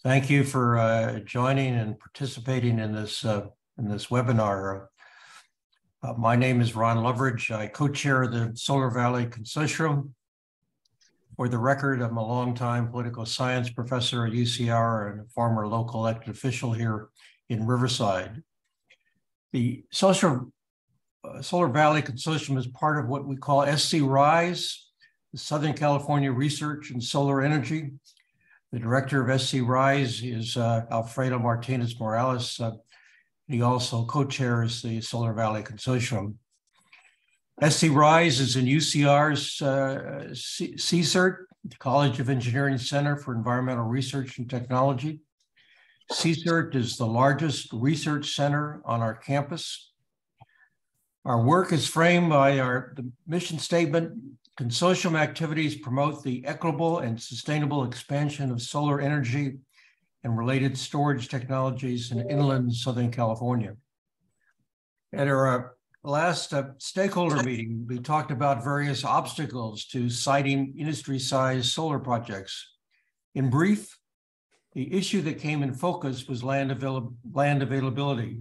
Thank you for joining and participating in this webinar. My name is Ron Loveridge. I co-chair the Solar Valley Consortium. For the record, I'm a longtime political science professor at UCR and a former local elected official here in Riverside. The Solar Valley Consortium is part of what we call SC RISE, the Southern California Research in Solar Energy. The director of SC RISE is Alfredo Martinez Morales. He also co-chairs the Solar Valley Consortium. SC RISE is in UCR's CSERT, the College of Engineering Center for Environmental Research and Technology. CSERT is the largest research center on our campus. Our work is framed by the mission statement. Consortium activities promote the equitable and sustainable expansion of solar energy and related storage technologies in inland Southern California. At our last stakeholder meeting, we talked about various obstacles to siting industry-sized solar projects. In brief, the issue that came in focus was land availability.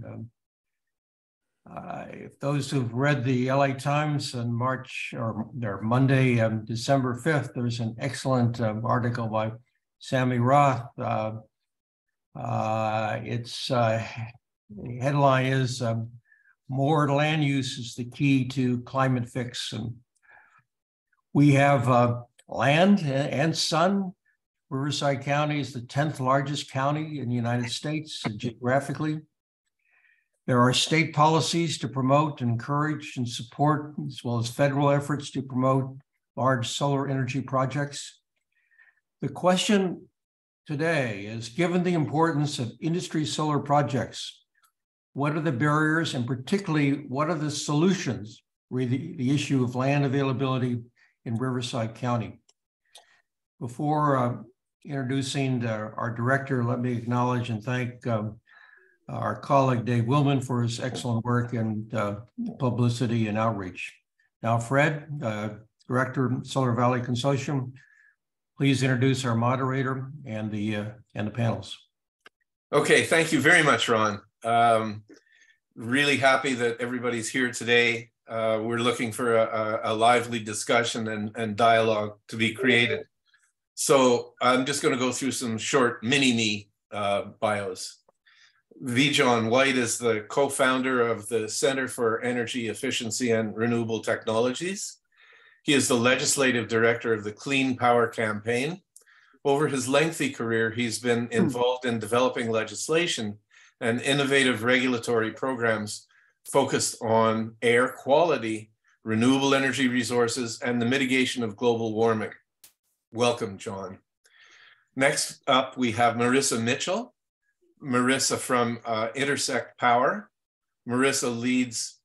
If those who've read the LA Times on Monday, December 5th, there's an excellent article by Sammy Roth. The headline is more land use is the key to climate fix. And we have land and sun. Riverside County is the 10th largest county in the United States geographically. There are state policies to promote, encourage, and support, as well as federal efforts to promote large solar energy projects. The question today is, given the importance of industry solar projects, what are the barriers and particularly what are the solutions for the issue of land availability in Riverside County? Before introducing our director, let me acknowledge and thank our colleague Dave Willman for his excellent work in publicity and outreach. Now, Fred, Director of Solar Valley Consortium, please introduce our moderator and the panels. Okay, thank you very much, Ron. Really happy that everybody's here today. We're looking for a lively discussion and dialogue to be created. So I'm just going to go through some short mini-me bios. Vjon White is the co-founder of the Center for Energy Efficiency and Renewable Technologies. He is the legislative director of the Clean Power Campaign. Over his lengthy career, he's been involved in developing legislation and innovative regulatory programs focused on air quality, renewable energy resources, and the mitigation of global warming. Welcome, John. Next up, we have Marissa Mitchell. Marissa from Intersect Power. Marissa leads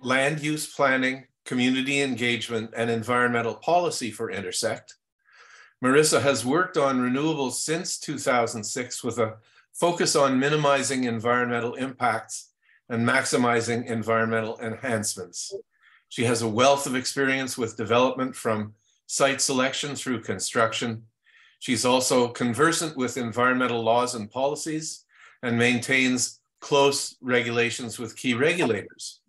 land use planning, community engagement, and environmental policy for Intersect. Marissa has worked on renewables since 2006 with a focus on minimizing environmental impacts and maximizing environmental enhancements. She has a wealth of experience with development from site selection through construction. She's also conversant with environmental laws and policies and maintains close regulations with key regulators.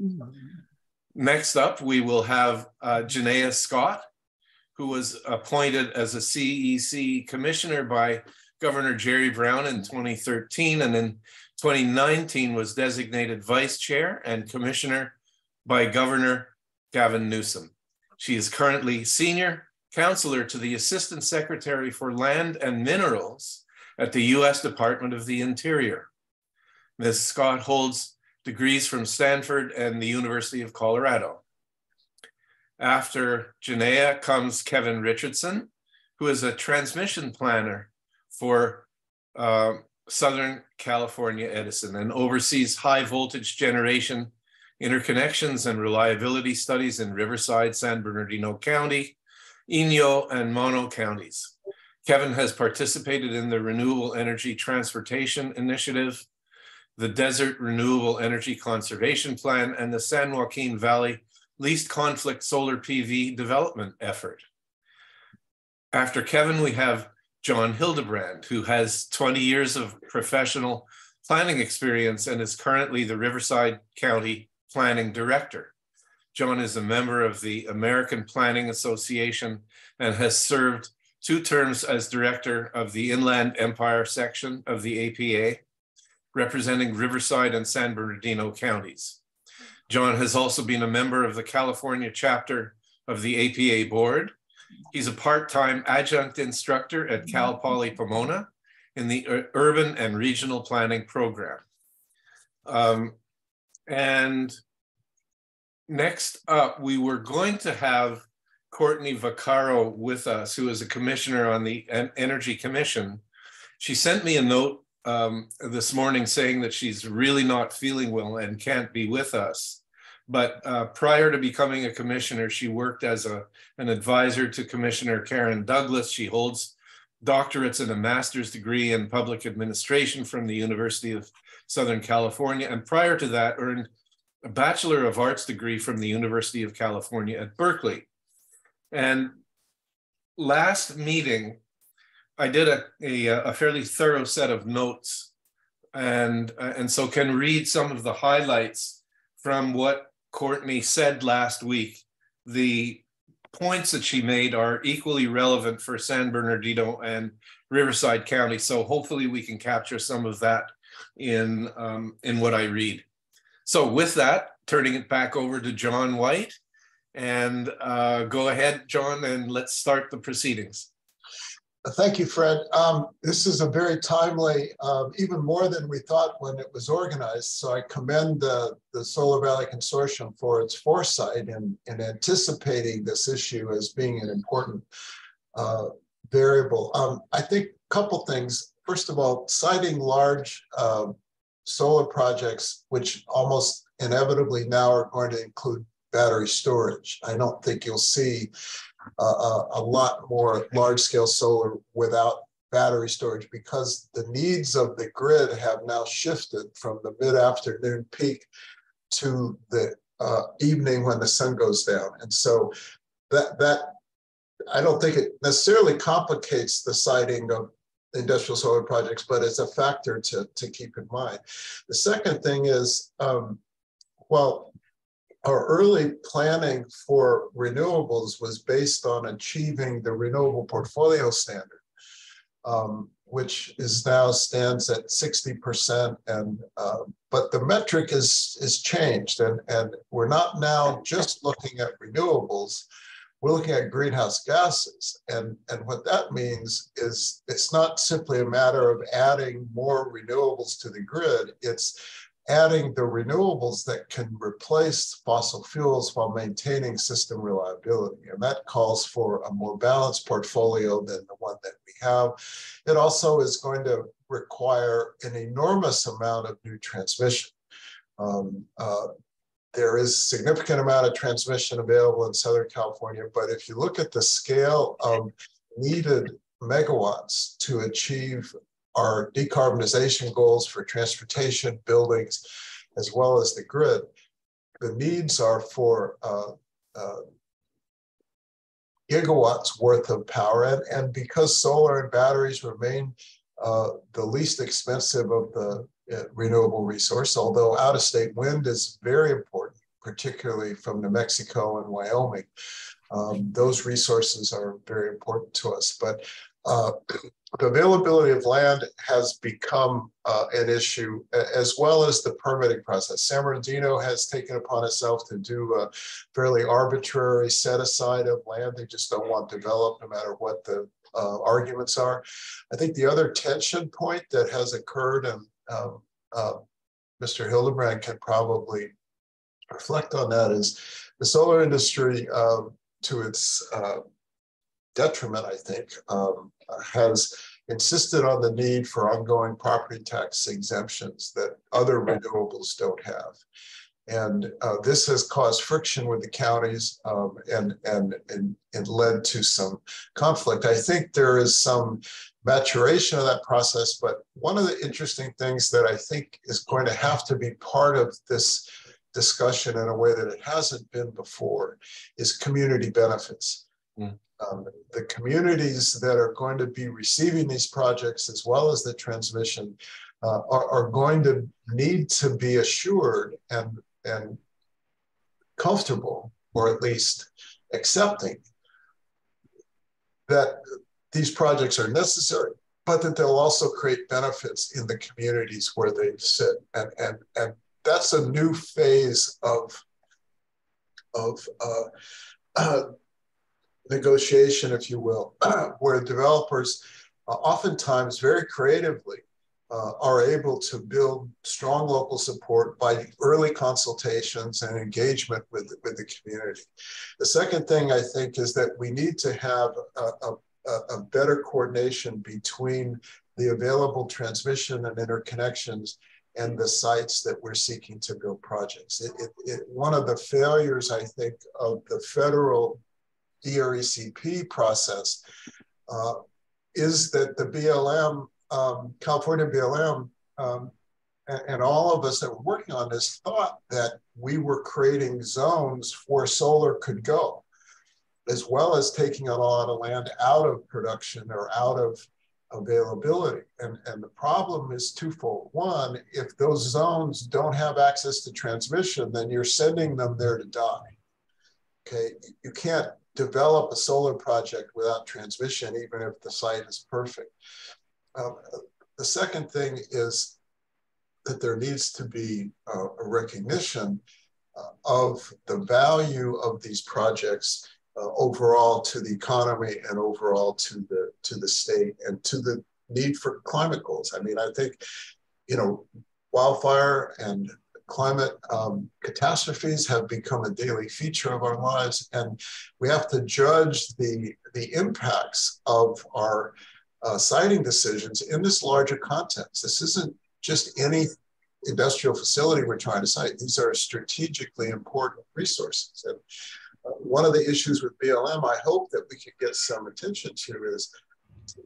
Next up, we will have Janaea Scott, who was appointed as a CEC commissioner by Governor Jerry Brown in 2013, and in 2019 was designated vice chair and commissioner by Governor Gavin Newsom. She is currently senior counselor to the Assistant Secretary for Land and Minerals at the U.S. Department of the Interior. Ms. Scott holds degrees from Stanford and the University of Colorado. After Janaea comes Kevin Richardson, who is a transmission planner for Southern California Edison and oversees high voltage generation, interconnections, and reliability studies in Riverside, San Bernardino County, Inyo, and Mono counties. Kevin has participated in the Renewable Energy Transportation Initiative, the Desert Renewable Energy Conservation Plan, and the San Joaquin Valley Least Conflict Solar PV Development Effort. After Kevin, we have John Hildebrand, who has 20 years of professional planning experience and is currently the Riverside County Planning Director. John is a member of the American Planning Association and has served 2 terms as director of the Inland Empire section of the APA, representing Riverside and San Bernardino counties. John has also been a member of the California chapter of the APA board. He's a part-time adjunct instructor at Cal Poly Pomona in the Urban and Regional Planning program. And next up, we were going to have Courtney Vaccaro with us, who is a commissioner on the Energy Commission. She sent me a note this morning saying that she's really not feeling well and can't be with us. But prior to becoming a commissioner, she worked as an advisor to Commissioner Karen Douglas. She holds doctorates and a master's degree in public administration from the University of Southern California. And prior to that, earned a Bachelor of Arts degree from the University of California at Berkeley. And last meeting, I did a fairly thorough set of notes and so can read some of the highlights from what Courtney said last week. The points that she made are equally relevant for San Bernardino and Riverside County. So hopefully we can capture some of that in what I read. So with that, turning it back over to John White, and go ahead, John, and let's start the proceedings. Thank you, Fred. This is a very timely, even more than we thought when it was organized. So I commend the Solar Valley Consortium for its foresight in anticipating this issue as being an important variable. I think a couple things. First of all, citing large solar projects, which almost inevitably now are going to include battery storage. I don't think you'll see a lot more large-scale solar without battery storage because the needs of the grid have now shifted from the mid-afternoon peak to the evening when the sun goes down. And so that I don't think it necessarily complicates the siting of industrial solar projects, but it's a factor to keep in mind. The second thing is, well, our early planning for renewables was based on achieving the renewable portfolio standard, which is now stands at 60%. And but the metric is changed, and we're not now just looking at renewables. We're looking at greenhouse gases, and what that means is it's not simply a matter of adding more renewables to the grid. It's adding the renewables that can replace fossil fuels while maintaining system reliability. And that calls for a more balanced portfolio than the one that we have. It also is going to require an enormous amount of new transmission. There is a significant amount of transmission available in Southern California, but if you look at the scale of needed megawatts to achieve our decarbonization goals for transportation, buildings, as well as the grid, the needs are for gigawatts worth of power. And because solar and batteries remain the least expensive of the renewable resource, although out-of-state wind is very important, particularly from New Mexico and Wyoming, those resources are very important to us. But the availability of land has become an issue, as well as the permitting process. San Bernardino has taken upon itself to do a fairly arbitrary set-aside of land. They just don't want developed, no matter what the arguments are. I think the other tension point that has occurred, and Mr. Hildebrand can probably reflect on that, is the solar industry, to its detriment, I think, has insisted on the need for ongoing property tax exemptions that other renewables don't have. And this has caused friction with the counties and led to some conflict. I think there is some maturation of that process, but one of the interesting things that I think is going to have to be part of this discussion in a way that it hasn't been before is community benefits. The communities that are going to be receiving these projects, as well as the transmission, are going to need to be assured and comfortable, or at least accepting, that these projects are necessary, but that they'll also create benefits in the communities where they sit. And that's a new phase of negotiation, if you will, where developers oftentimes very creatively are able to build strong local support by early consultations and engagement with the community. The second thing I think is that we need to have a better coordination between the available transmission and interconnections and the sites that we're seeking to build projects. One of the failures, I think, of the federal DRECP process is that the BLM, California BLM, and all of us that were working on this thought that we were creating zones where solar could go, as well as taking a lot of land out of production or out of availability. And the problem is twofold. One, if those zones don't have access to transmission, then you're sending them there to die. Okay, you can't develop a solar project without transmission, even if the site is perfect. The second thing is that there needs to be a recognition of the value of these projects overall to the economy and overall to the state and to the need for climate goals. I mean, I think, you know, wildfire and climate catastrophes have become a daily feature of our lives, and we have to judge the impacts of our siting decisions in this larger context. This isn't just any industrial facility we're trying to site. These are strategically important resources. And one of the issues with BLM, I hope that we can get some attention to, is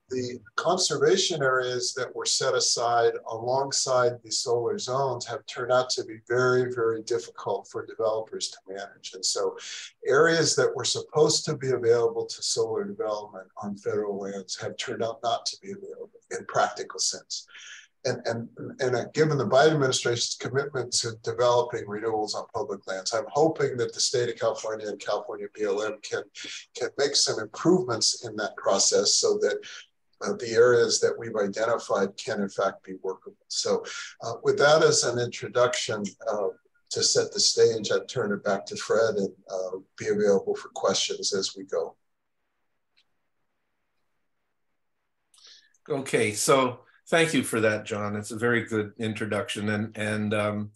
the conservation areas that were set aside alongside the solar zones have turned out to be very, very difficult for developers to manage. And so areas that were supposed to be available to solar development on federal lands have turned out not to be available in practical sense. And given the Biden administration's commitment to developing renewables on public lands, I'm hoping that the state of California and California BLM can make some improvements in that process so that the areas that we've identified can in fact be workable. So with that as an introduction to set the stage, I'd turn it back to Fred and be available for questions as we go. Okay, so thank you for that, John. It's a very good introduction. And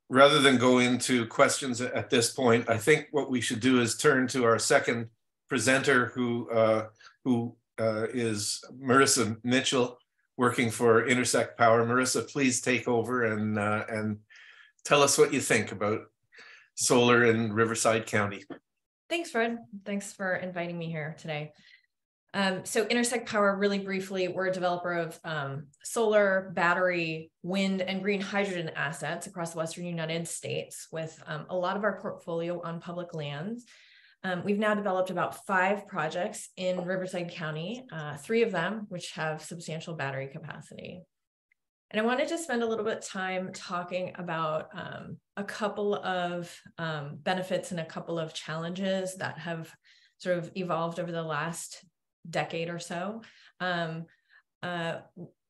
rather than go into questions at this point, I think what we should do is turn to our second presenter, who is Marissa Mitchell, working for Intersect Power. Marissa, please take over and tell us what you think about solar in Riverside County. Thanks, Fred. Thanks for inviting me here today. So Intersect Power, really briefly, we're a developer of solar, battery, wind, and green hydrogen assets across the Western United States, with a lot of our portfolio on public lands. We've now developed about 5 projects in Riverside County, 3 of them which have substantial battery capacity. And I wanted to spend a little bit of time talking about a couple of benefits and a couple of challenges that have sort of evolved over the last decade or so.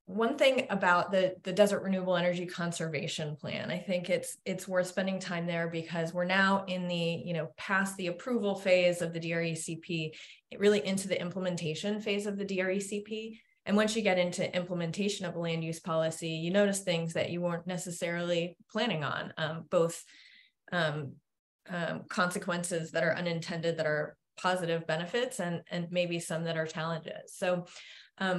One thing about the Desert Renewable Energy Conservation Plan, I think it's worth spending time there, because we're now in the, past the approval phase of the DRECP, really into the implementation phase of the DRECP. And once you get into implementation of a land use policy, you notice things that you weren't necessarily planning on, both consequences that are unintended, that are positive benefits, and maybe some that are challenges. So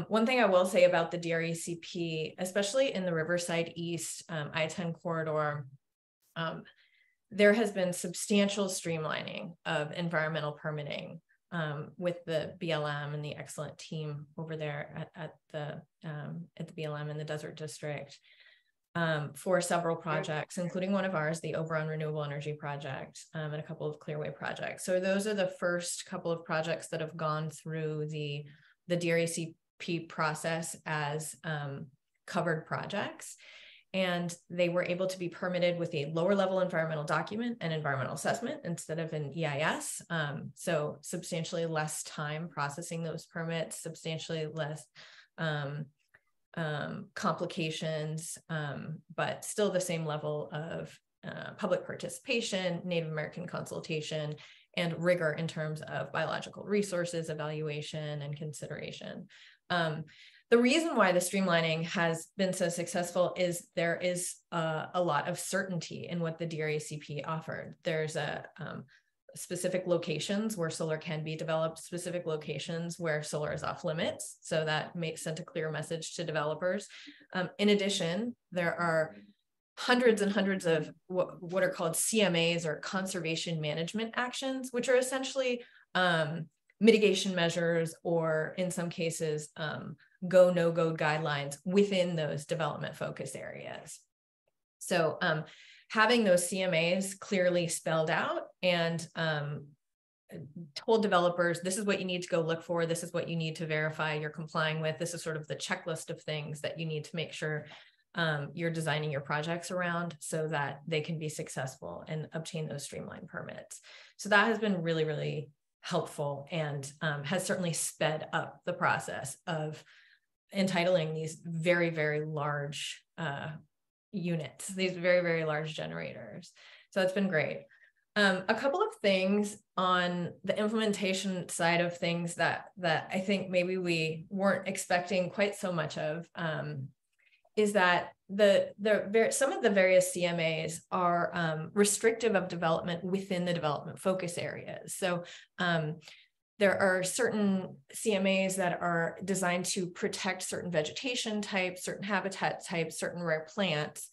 one thing I will say about the DRECP, especially in the Riverside East I-10 corridor, there has been substantial streamlining of environmental permitting with the BLM and the excellent team over there at the BLM in the Desert District. for several projects, including one of ours, the Oberon Renewable Energy Project, and a couple of Clearway projects. So those are the first couple of projects that have gone through the DRACP process as covered projects. And they were able to be permitted with a lower level environmental document and environmental assessment instead of an EIS. So substantially less time processing those permits, substantially less complications, but still the same level of public participation, Native American consultation, and rigor in terms of biological resources evaluation and consideration. The reason why the streamlining has been so successful is there is a lot of certainty in what the DRACP offered. There's specific locations where solar can be developed, specific locations where solar is off limits. So that sent a clear message to developers. In addition, there are hundreds and hundreds of what are called CMAs, or conservation management actions, which are essentially mitigation measures, or in some cases, go, no-go guidelines within those development focus areas. So having those CMAs clearly spelled out and told developers, this is what you need to go look for, this is what you need to verify you're complying with, this is sort of the checklist of things that you need to make sure you're designing your projects around so that they can be successful and obtain those streamlined permits. So that has been really, really helpful, and has certainly sped up the process of entitling these very, very large units, these very, very large generators. So it's been great. A couple of things on the implementation side of things that I think maybe we weren't expecting quite so much of, is that some of the various CMAs are restrictive of development within the development focus areas. So there are certain CMAs that are designed to protect certain vegetation types, certain habitat types, certain rare plants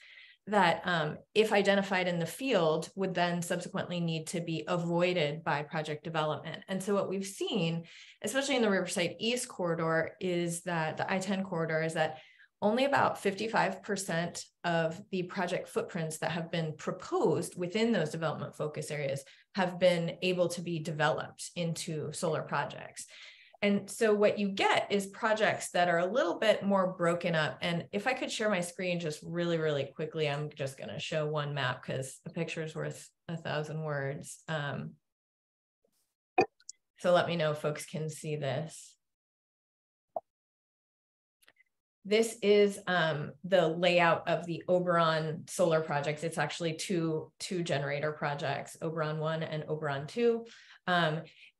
that if identified in the field would then subsequently need to be avoided by project development. And so what we've seen, especially in the Riverside East corridor, is that the I-10 corridor, is that only about 55% of the project footprints that have been proposed within those development focus areas have been able to be developed into solar projects. And so what you get is projects that are a little bit more broken up. And if I could share my screen just really, really quickly, I'm just going to show one map because a picture is worth 1,000 words. So let me know if folks can see this. This is the layout of the Oberon solar projects. It's actually two generator projects, Oberon 1 and Oberon 2.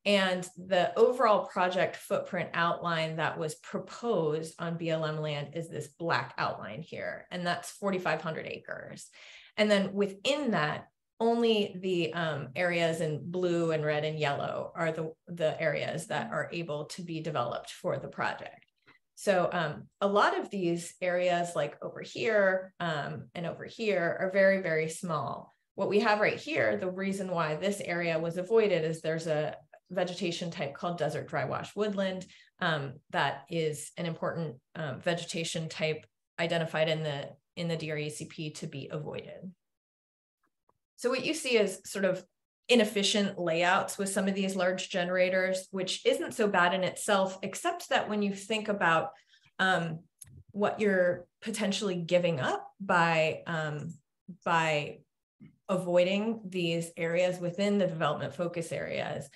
And the overall project footprint outline that was proposed on BLM land is this black outline here, and that's 4,500 acres. And then within that, only the areas in blue and red and yellow are the areas that are able to be developed for the project. So a lot of these areas, like over here and over here, are very, very small. What we have right here, the reason why this area was avoided is there's a vegetation type called desert dry wash woodland that is an important vegetation type identified in the DRACP to be avoided. So what you see is sort of inefficient layouts with some of these large generators, which isn't so bad in itself, except that when you think about what you're potentially giving up by avoiding these areas within the development focus areas.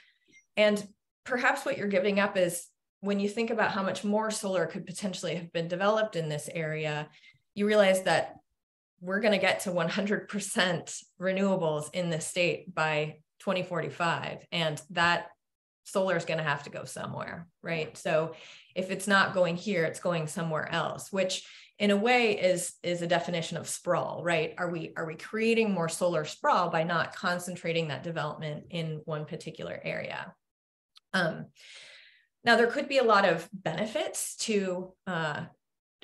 And perhaps what you're giving up is, when you think about how much more solar could potentially have been developed in this area, you realize that we're going to get to 100% renewables in the state by 2045. And that solar is going to have to go somewhere, right? So if it's not going here, it's going somewhere else, which in a way is a definition of sprawl, right? Are we creating more solar sprawl by not concentrating that development in one particular area? Now, there could be a lot of benefits to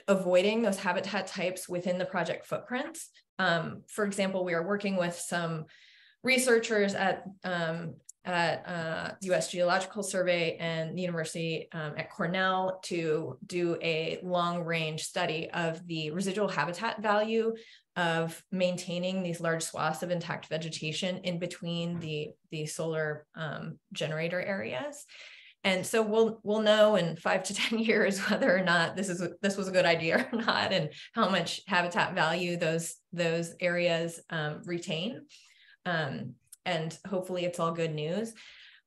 avoiding those habitat types within the project footprints. For example, we are working with some researchers at at the U.S. Geological Survey and the University at Cornell to do a long-range study of the residual habitat value of maintaining these large swaths of intact vegetation in between the solar generator areas. And so we'll know in 5 to 10 years whether or not this was a good idea or not, and how much habitat value those areas retain. And hopefully it's all good news.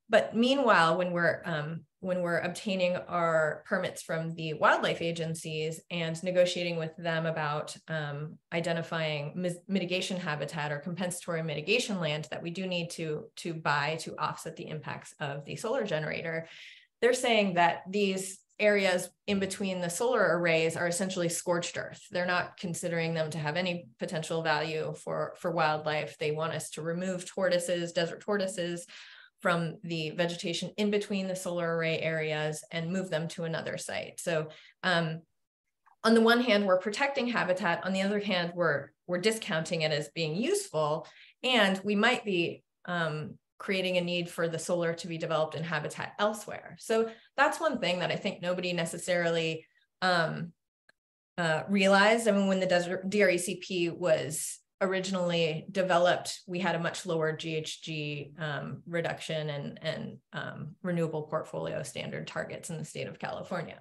But meanwhile, when we're obtaining our permits from the wildlife agencies and negotiating with them about identifying mitigation habitat or compensatory mitigation land that we do need to buy to offset the impacts of the solar generator, they're saying that these areas in between the solar arrays are essentially scorched earth. They're not considering them to have any potential value for wildlife. They want us to remove tortoises, desert tortoises, from the vegetation in between the solar array areas and move them to another site. So on the one hand, we're protecting habitat. On the other hand, we're discounting it as being useful, and we might be creating a need for the solar to be developed in habitat elsewhere. So that's one thing that I think nobody necessarily realized. I mean, when the DRECP was originally developed, we had a much lower GHG reduction and renewable portfolio standard targets in the state of California.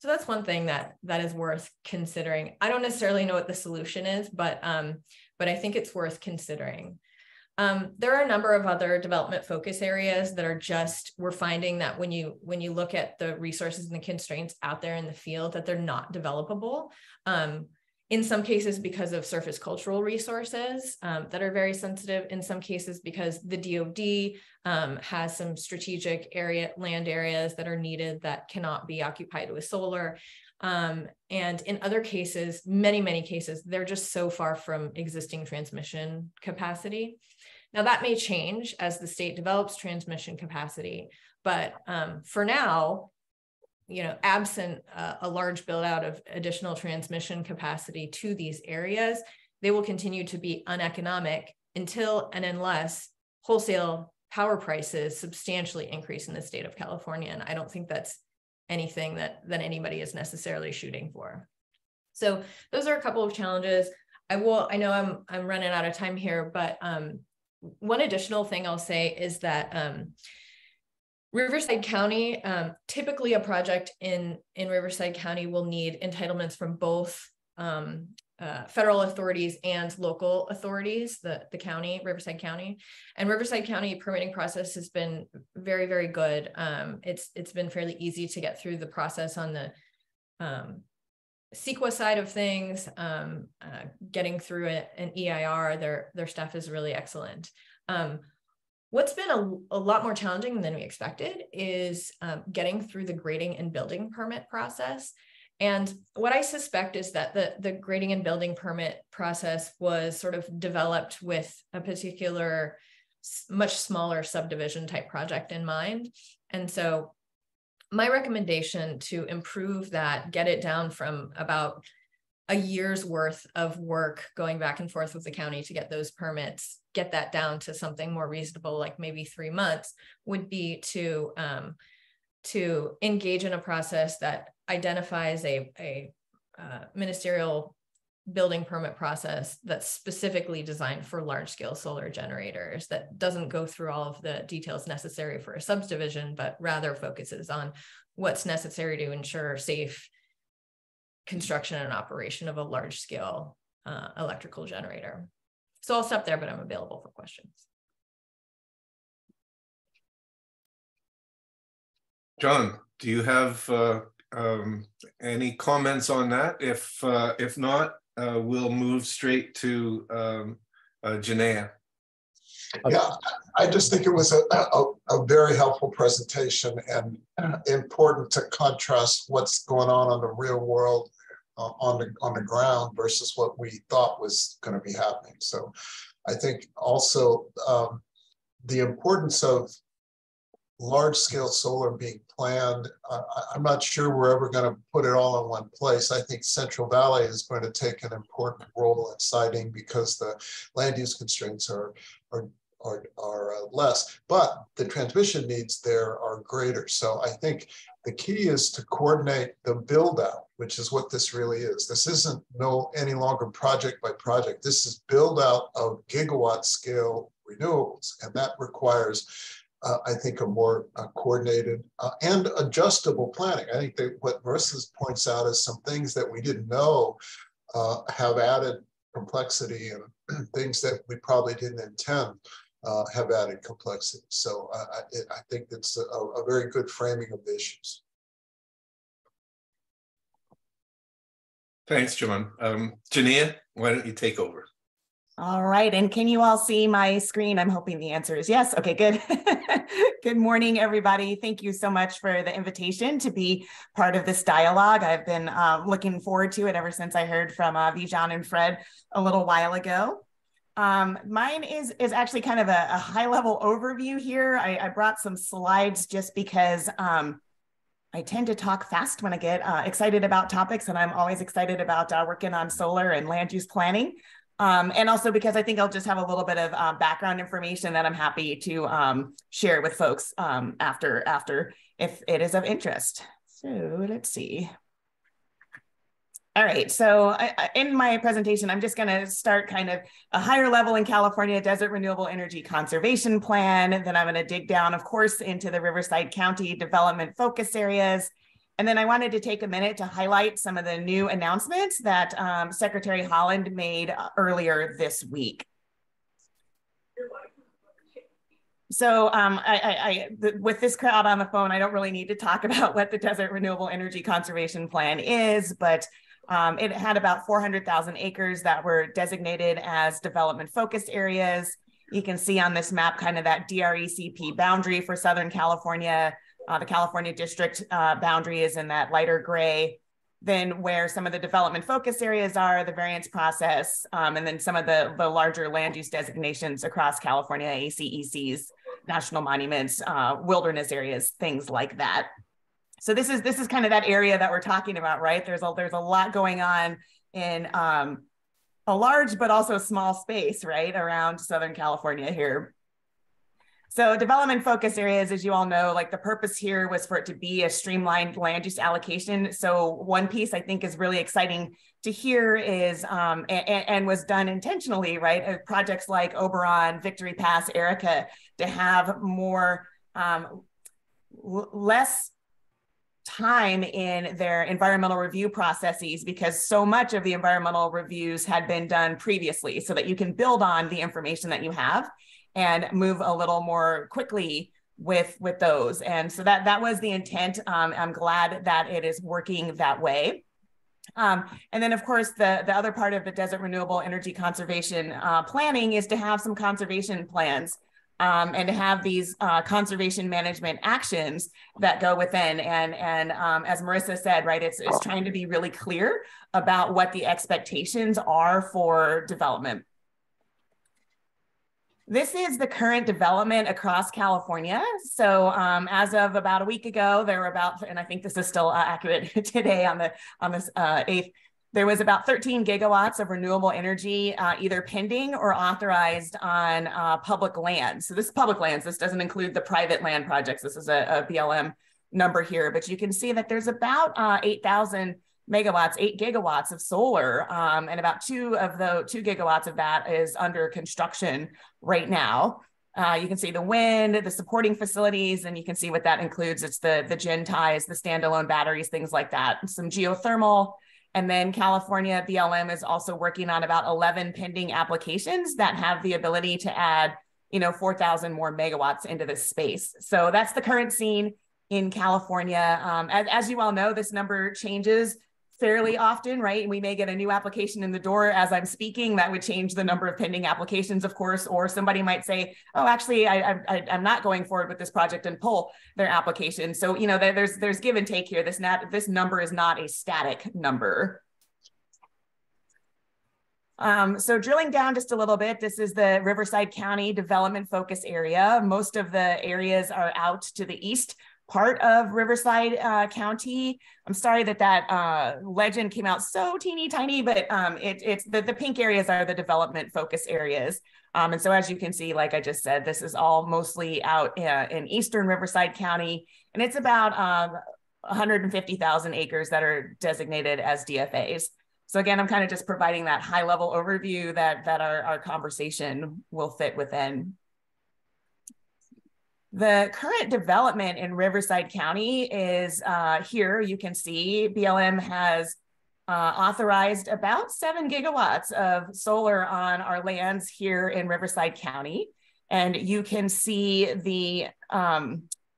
So that's one thing that is worth considering. I don't necessarily know what the solution is, but I think it's worth considering. There are a number of other development focus areas that are we're finding that when you look at the resources and the constraints out there in the field, that they're not developable. In some cases because of surface cultural resources that are very sensitive, in some cases because the DoD has some strategic land areas that are needed that cannot be occupied with solar. And in other cases, many cases, they're just so far from existing transmission capacity. Now that may change as the state develops transmission capacity, but for now, absent a large build out of additional transmission capacity to these areas, they will continue to be uneconomic until and unless wholesale power prices substantially increase in the state of California. And I don't think that's anything that anybody is necessarily shooting for. So those are a couple of challenges. I know I'm running out of time here, but one additional thing I'll say is that Riverside County, typically a project in Riverside County will need entitlements from both federal authorities and local authorities, the county, Riverside County. And Riverside County permitting process has been very, very good. It's been fairly easy to get through the process on the CEQA side of things, getting through an EIR, their staff is really excellent. What's been a lot more challenging than we expected is getting through the grading and building permit process. And what I suspect is that the grading and building permit process was sort of developed with a particular, much smaller subdivision type project in mind. And so my recommendation to improve that, get it down from about a year's worth of work going back and forth with the county to get those permits, get that down to something more reasonable, like maybe 3 months, would be to engage in a process that identifies a ministerial building permit process that's specifically designed for large scale solar generators, that doesn't go through all of the details necessary for a subdivision, but rather focuses on what's necessary to ensure safe construction and operation of a large scale electrical generator. So I'll stop there, but I'm available for questions. John, do you have any comments on that? If not, we'll move straight to Janaea. Yeah, I just think it was a very helpful presentation and important to contrast what's going on the real world on the ground versus what we thought was going to be happening. So I think also the importance of large-scale solar being planned. I'm not sure we're ever going to put it all in one place. I think Central Valley is going to take an important role in siting because the land use constraints are less, but the transmission needs there are greater. So I think the key is to coordinate the build out, which is what this really is. This isn't any longer project by project. This is build out of gigawatt scale renewables, and that requires I think a more coordinated and adjustable planning. I think that what Marissa points out is some things that we didn't know have added complexity, and things that we probably didn't intend have added complexity. So I think it's a very good framing of the issues. Thanks, John. Jania, why don't you take over? All right, and can you all see my screen? I'm hoping the answer is yes. Okay, good. Good morning, everybody. Thank you so much for the invitation to be part of this dialogue. I've been looking forward to it ever since I heard from Vijan and Fred a little while ago. Mine is actually kind of a high-level overview here. I brought some slides just because I tend to talk fast when I get excited about topics, and I'm always excited about working on solar and land use planning. And also because I think I'll just have a little bit of background information that I'm happy to share with folks after if it is of interest. So let's see. All right, so in my presentation, I'm just gonna start kind of a higher level in California Desert Renewable Energy Conservation Plan. Then I'm gonna dig down, of course, into the Riverside County development focus areas. And then I wanted to take a minute to highlight some of the new announcements that Secretary Haaland made earlier this week. So with this crowd on the phone, I don't really need to talk about what the Desert Renewable Energy Conservation Plan is, but it had about 400,000 acres that were designated as development focused areas. You can see on this map kind of that DRECP boundary for Southern California. The California district boundary is in that lighter gray. Then where some of the development focus areas are, the variance process, and then some of the larger land use designations across California, ACECs, national monuments, wilderness areas, things like that. So this is kind of that area that we're talking about, right? There's a lot going on in a large but also small space, right, around Southern California here. So development focus areas, as you all know, like the purpose here was for it to be a streamlined land use allocation. So one piece I think is really exciting to hear is, and was done intentionally, right? Projects like Oberon, Victory Pass, Erica, to have more, less time in their environmental review processes, because so much of the environmental reviews had been done previously, so that you can build on the information that you have and move a little more quickly with those. And so that was the intent. I'm glad that it is working that way. And then of course, the other part of the Desert Renewable Energy Conservation planning is to have some conservation plans and to have these conservation management actions that go within. And as Marissa said, right, it's trying to be really clear about what the expectations are for development. This is the current development across California. So as of about a week ago, there were about, and I think this is still accurate today on this 8th, there was about 13 gigawatts of renewable energy either pending or authorized on public lands. So this is public lands. This doesn't include the private land projects. This is a BLM number here, but you can see that there's about 8,000 megawatts, 8 gigawatts of solar, and about 2 gigawatts of that is under construction right now. You can see the wind, the supporting facilities, and you can see what that includes. It's the gen ties, the standalone batteries, things like that, some geothermal. And then California BLM is also working on about 11 pending applications that have the ability to add, 4,000 more megawatts into this space. So that's the current scene in California. As you all know, this number changes fairly often, right? We may get a new application in the door as I'm speaking that would change the number of pending applications, of course, or somebody might say, oh, actually, I'm not going forward with this project and pull their application. So, there's give and take here. This number is not a static number. So drilling down just a little bit, this is the Riverside County development focus area. Most of the areas are out to the east part of Riverside County. I'm sorry that legend came out so teeny tiny, but it's the pink areas are the development focus areas. And so as you can see, like I just said, this is all mostly out in eastern Riverside County, and it's about 150,000 acres that are designated as DFAs. So again, I'm kind of just providing that high level overview that our conversation will fit within. The current development in Riverside County is here. You can see BLM has authorized about 7 gigawatts of solar on our lands here in Riverside County. And you can see the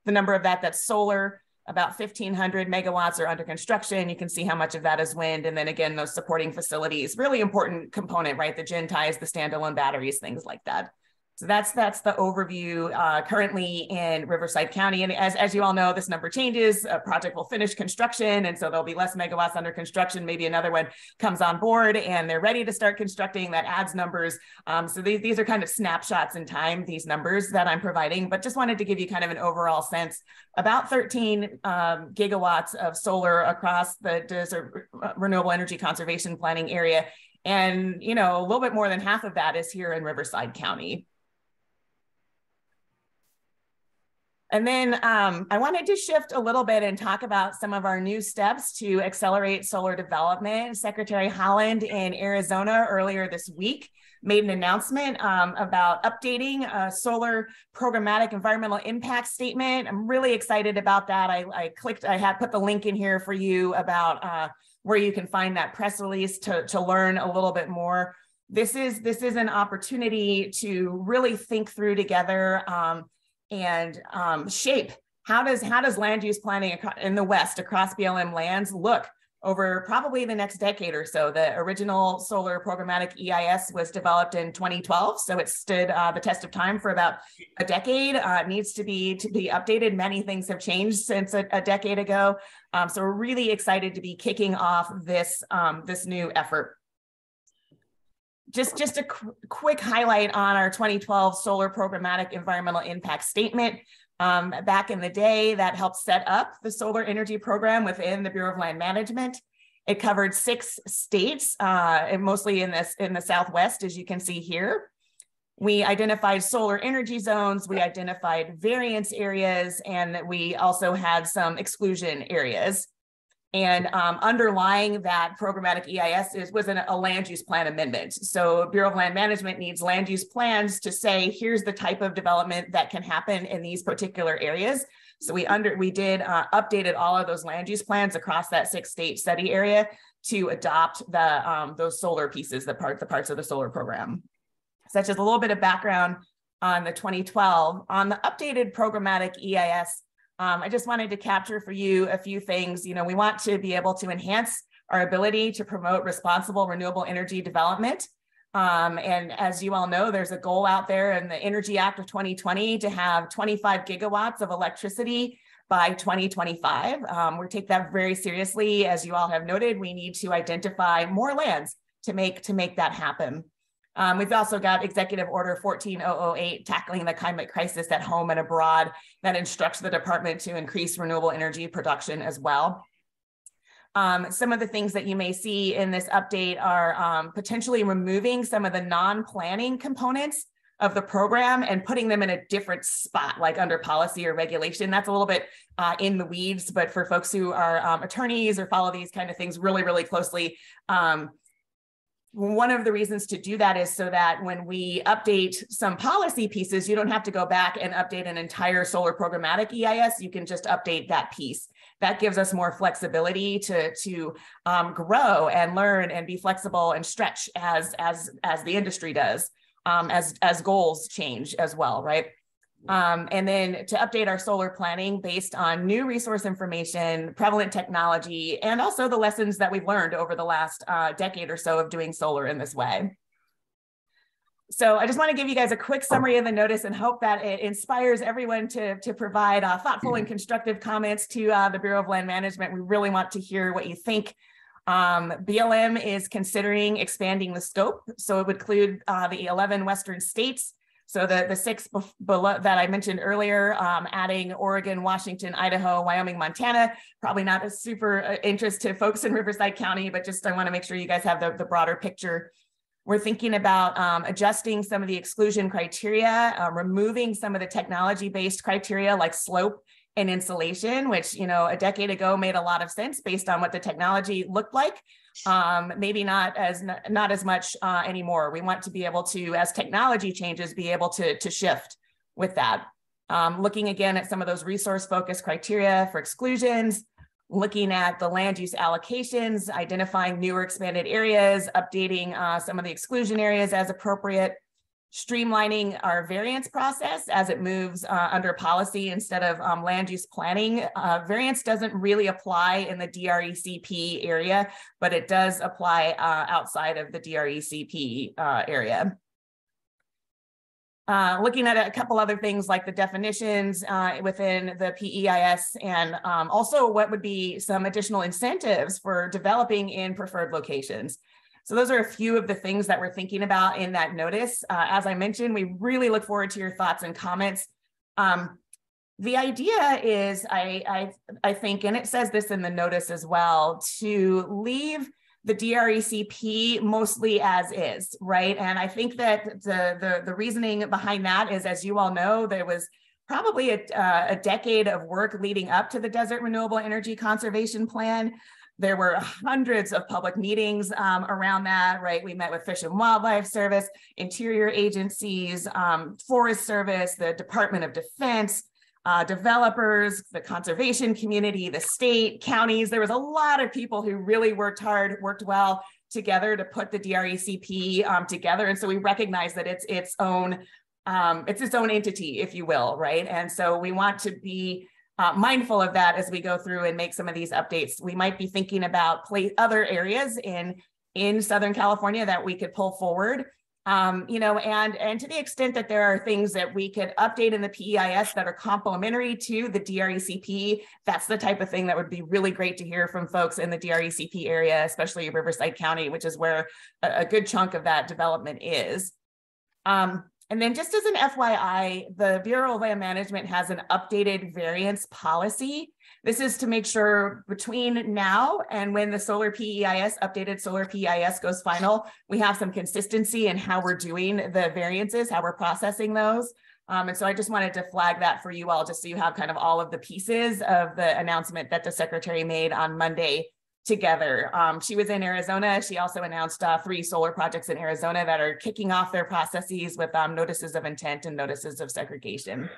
number of that's solar. About 1,500 megawatts are under construction. You can see how much of that is wind. And then again, those supporting facilities, really important component, right? The gen ties, the standalone batteries, things like that. So that's the overview currently in Riverside County. And as you all know, this number changes. A project will finish construction, and so there'll be less megawatts under construction. Maybe another one comes on board and they're ready to start constructing. That adds numbers. So these are kind of snapshots in time, these numbers that I'm providing, but just wanted to give you kind of an overall sense. About 13 gigawatts of solar across the Desert Renewable Energy Conservation Planning area. And, you know, a little bit more than half of that is here in Riverside County. And then I wanted to shift a little bit and talk about some of our new steps to accelerate solar development. Secretary Haaland in Arizona earlier this week made an announcement about updating a solar programmatic environmental impact statement. I'm really excited about that. I had put the link in here for you about where you can find that press release to learn a little bit more. This is an opportunity to really think through together and shape how does land use planning in the West across BLM lands look over probably the next decade or so. The original solar programmatic EIS was developed in 2012, so it stood the test of time for about a decade. It needs to be updated. Many things have changed since a decade ago, so we're really excited to be kicking off this new effort. Just a quick highlight on our 2012 Solar Programmatic Environmental Impact Statement. Back in the day, that helped set up the solar energy program within the Bureau of Land Management. It covered 6 states, and mostly in the Southwest, as you can see here. We identified solar energy zones, we identified variance areas, and we also had some exclusion areas. And underlying that programmatic EIS was a land use plan amendment. So Bureau of Land Management needs land use plans to say, here's the type of development that can happen in these particular areas. So we updated all of those land use plans across that 6-state study area to adopt those solar pieces, the parts of the solar program. Such as a little bit of background on the 2012, on the updated programmatic EIS. I just wanted to capture for you a few things. You know, we want to be able to enhance our ability to promote responsible renewable energy development. And as you all know, there's a goal out there in the Energy Act of 2020 to have 25 gigawatts of electricity by 2025. We take that very seriously. As you all have noted, we need to identify more lands to make that happen. We've also got Executive Order 14008 tackling the climate crisis at home and abroad that instructs the department to increase renewable energy production as well. Some of the things that you may see in this update are potentially removing some of the non-planning components of the program and putting them in a different spot, like under policy or regulation. That's a little bit in the weeds, but for folks who are attorneys or follow these kind of things really, really closely, one of the reasons to do that is so that when we update some policy pieces, you don't have to go back and update an entire solar programmatic EIS. You can just update that piece. That gives us more flexibility to grow and learn and be flexible and stretch as the industry does, as goals change as well, right? And then to update our solar planning based on new resource information, prevalent technology, and also the lessons that we've learned over the last decade or so of doing solar in this way. So I just want to give you guys a quick summary of the notice and hope that it inspires everyone to provide thoughtful and constructive comments to the Bureau of Land Management. We really want to hear what you think. BLM is considering expanding the scope, so it would include the 11 Western states. So the six below that I mentioned earlier, adding Oregon, Washington, Idaho, Wyoming, Montana, probably not a super interest to folks in Riverside County, but just I want to make sure you guys have the broader picture. We're thinking about adjusting some of the exclusion criteria, removing some of the technology-based criteria like slope and insulation, which, you know, a decade ago made a lot of sense based on what the technology looked like. Maybe not as much anymore. We want to be able to, as technology changes, be able to shift with that. Looking again at some of those resource-focused criteria for exclusions, looking at the land use allocations, identifying newer expanded areas, updating some of the exclusion areas as appropriate, streamlining our variance process as it moves under policy instead of land use planning. Variance doesn't really apply in the DRECP area, but it does apply outside of the DRECP area. Looking at a couple other things like the definitions within the PEIS, and also what would be some additional incentives for developing in preferred locations. So those are a few of the things that we're thinking about in that notice. As I mentioned, we really look forward to your thoughts and comments. The idea is, I think, and it says this in the notice as well, to leave the DRECP mostly as is, right? And I think that the reasoning behind that is, as you all know, there was probably a decade of work leading up to the Desert Renewable Energy Conservation Plan. There were hundreds of public meetings around that, right? We met with Fish and Wildlife Service, interior agencies, Forest Service, the Department of Defense, developers, the conservation community, the state, counties. There was a lot of people who really worked hard, worked well together to put the DRECP together. And so we recognize that it's its own entity, if you will, right? And so we want to be mindful of that as we go through and make some of these updates. We might be thinking about other areas in Southern California that we could pull forward. You know, and to the extent that there are things that we could update in the PEIS that are complementary to the DRECP, that's the type of thing that would be really great to hear from folks in the DRECP area, especially Riverside County, which is where a good chunk of that development is. And then just as an FYI, the Bureau of Land Management has an updated variance policy. This is to make sure between now and when the solar PEIS, updated solar PEIS goes final, we have some consistency in how we're doing the variances, how we're processing those. And so I just wanted to flag that for you all, just so you have kind of all of the pieces of the announcement that the secretary made on Monday together. She was in Arizona. She also announced 3 solar projects in Arizona that are kicking off their processes with notices of intent and notices of segregation.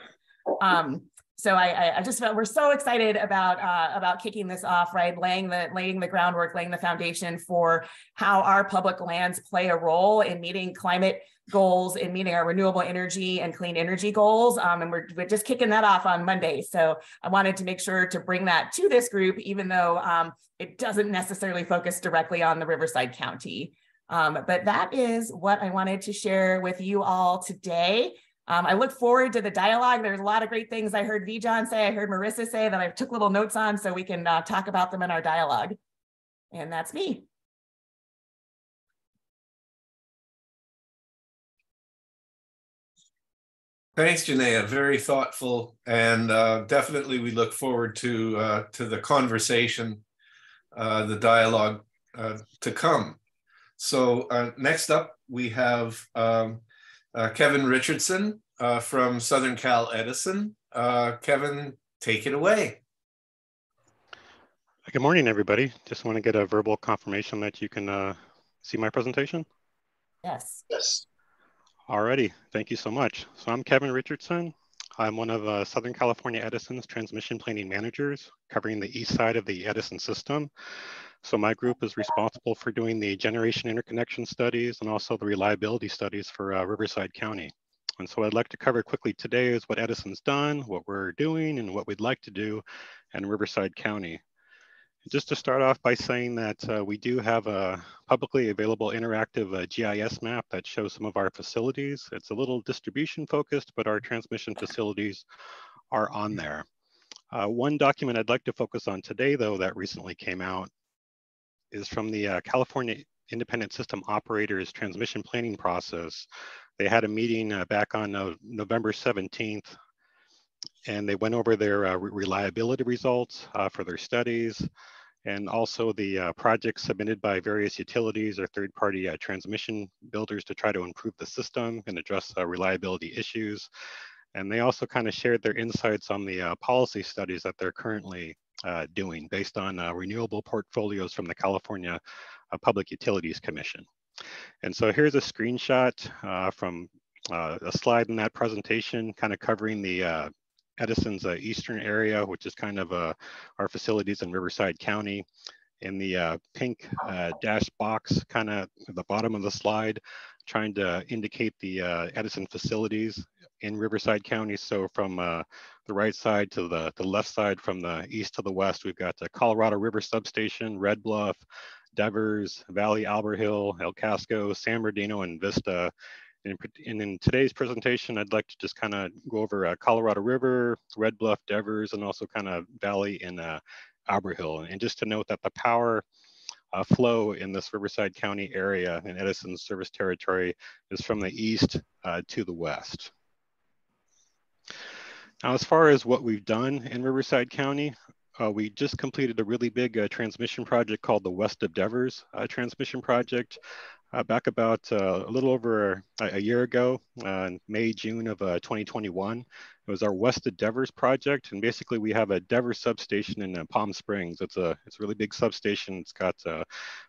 So I just felt we're so excited about kicking this off, right? Laying the groundwork, laying the foundation for how our public lands play a role in meeting climate goals, in meeting our renewable energy and clean energy goals. And we're just kicking that off on Monday. So I wanted to make sure to bring that to this group, even though it doesn't necessarily focus directly on the Riverside County. But that is what I wanted to share with you all today. I look forward to the dialogue. There's a lot of great things I heard Vijan say, I heard Marissa say that I took little notes on so we can talk about them in our dialogue. And that's me. Thanks, Janaea. Very thoughtful, and definitely we look forward to the conversation, the dialogue to come. So next up, we have Kevin Richardson from Southern Cal Edison. Kevin, take it away. Good morning, everybody. Just want to get a verbal confirmation that you can see my presentation. Yes. Yes. Alrighty, thank you so much. So I'm Kevin Richardson. I'm one of Southern California Edison's transmission planning managers covering the east side of the Edison system. So my group is responsible for doing the generation interconnection studies and also the reliability studies for Riverside County. And so I'd like to cover quickly today is what Edison's done, what we're doing, and what we'd like to do in Riverside County. Just to start off by saying that we do have a publicly available interactive GIS map that shows some of our facilities. It's a little distribution focused, but our transmission facilities are on there. One document I'd like to focus on today, though, that recently came out is from the California Independent System Operators transmission planning process They had a meeting back on November 17th, and they went over their reliability results for their studies, and also the projects submitted by various utilities or third-party transmission builders to try to improve the system and address reliability issues. And they also kind of shared their insights on the policy studies that they're currently doing based on renewable portfolios from the California Public Utilities Commission. And so here's a screenshot from a slide in that presentation, kind of covering the Edison's eastern area, which is kind of our facilities in Riverside County. In the pink dashed box, kind of at the bottom of the slide, trying to indicate the Edison facilities in Riverside County. So from the right side to the left side, from the east to the west, we've got the Colorado River Substation, Red Bluff, Devers, Valley, Alberhill, El Casco, San Bernardino, and Vista. And in today's presentation, I'd like to just kind of go over Colorado River, Red Bluff, Devers, and also kind of Valley and Alberhill. And just to note that the power flow in this Riverside County area in Edison's service territory is from the east to the west. Now, as far as what we've done in Riverside County, we just completed a really big transmission project called the West of Devers transmission project. Back about a little over a year ago, in May, June of 2021. It was our West of Devers project. And basically we have a Devers substation in Palm Springs. It's a really big substation. It's got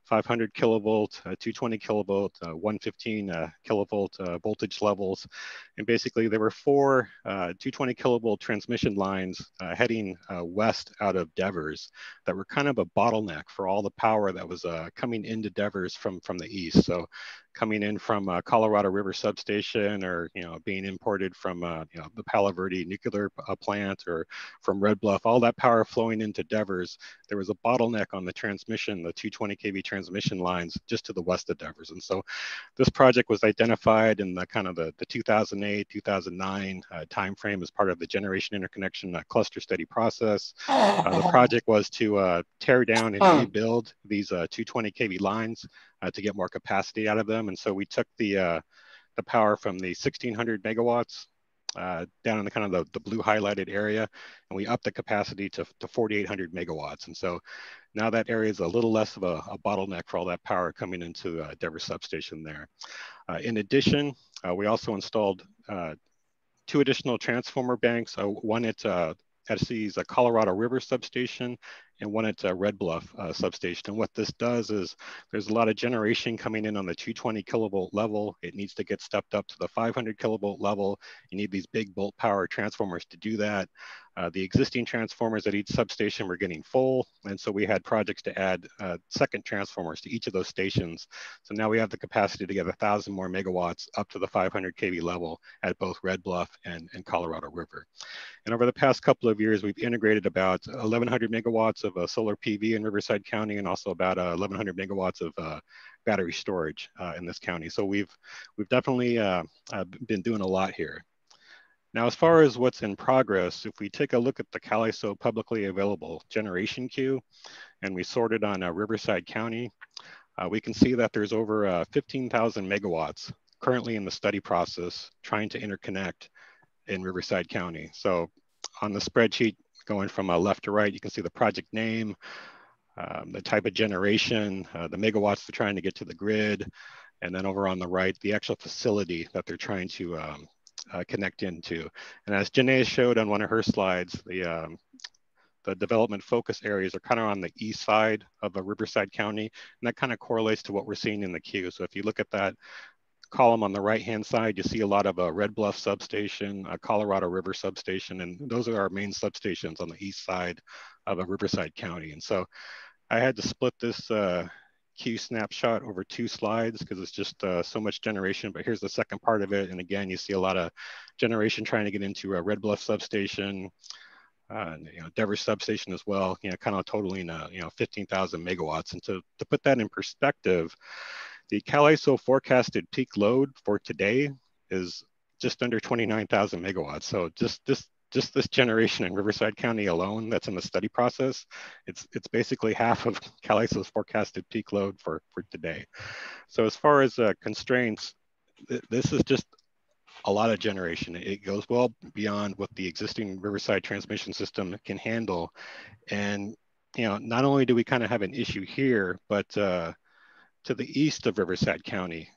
500 kilovolt, 220 kilovolt, 115 kilovolt voltage levels. And basically there were four 220 kilovolt transmission lines heading west out of Devers that were kind of a bottleneck for all the power that was coming into Devers from the east. So coming in from Colorado River Substation, or being imported from the Palo Verde nuclear plant, or from Red Bluff, all that power flowing into Devers, there was a bottleneck on the transmission, the 220 kV transmission lines just to the west of Devers. And so this project was identified in the kind of the 2008, 2009 timeframe as part of the generation interconnection cluster study process. The project was to tear down and rebuild these 220 kV lines to get more capacity out of them. And so we took the power from the 1600 megawatts down in the kind of the blue highlighted area, and we upped the capacity to 4800 megawatts. And so now that area is a little less of a bottleneck for all that power coming into Devers substation there. In addition, we also installed two additional transformer banks, one at Edison's Colorado River Substation and one at Red Bluff Substation. And what this does is there's a lot of generation coming in on the 220 kilovolt level. It needs to get stepped up to the 500 kilovolt level. You need these big bolt power transformers to do that. The existing transformers at each substation were getting full. And so we had projects to add second transformers to each of those stations. So now we have the capacity to get 1,000 more megawatts up to the 500 kV level at both Red Bluff and Colorado River. And over the past couple of years, we've integrated about 1,100 megawatts of solar PV in Riverside County, and also about 1,100 megawatts of battery storage in this county. So we've definitely been doing a lot here. Now, as far as what's in progress, if we take a look at the CAISO publicly available generation queue, and we sort it on Riverside County, we can see that there's over 15,000 megawatts currently in the study process trying to interconnect in Riverside County. So on the spreadsheet, going from left to right, you can see the project name, the type of generation, the megawatts they're trying to get to the grid, and then over on the right, the actual facility that they're trying to connect into. And as Janae showed on one of her slides, the development focus areas are kind of on the east side of Riverside County, and that kind of correlates to what we're seeing in the queue. So if you look at that column on the right-hand side, you see a lot of Red Bluff Substation, Colorado River Substation, and those are our main substations on the east side of Riverside County. And so I had to split this queue snapshot over two slides because it's just so much generation, but here's the second part of it. And again, you see a lot of generation trying to get into a Red Bluff Substation, Devers Substation as well, kind of totaling 15,000 megawatts. And to put that in perspective, the CAISO forecasted peak load for today is just under 29,000 megawatts. So just this generation in Riverside County alone that's in the study process, it's basically half of CAISO's forecasted peak load for today. So as far as constraints, this is just a lot of generation. It goes well beyond what the existing Riverside transmission system can handle. And, you know, not only do we kind of have an issue here, but to the east of Riverside County,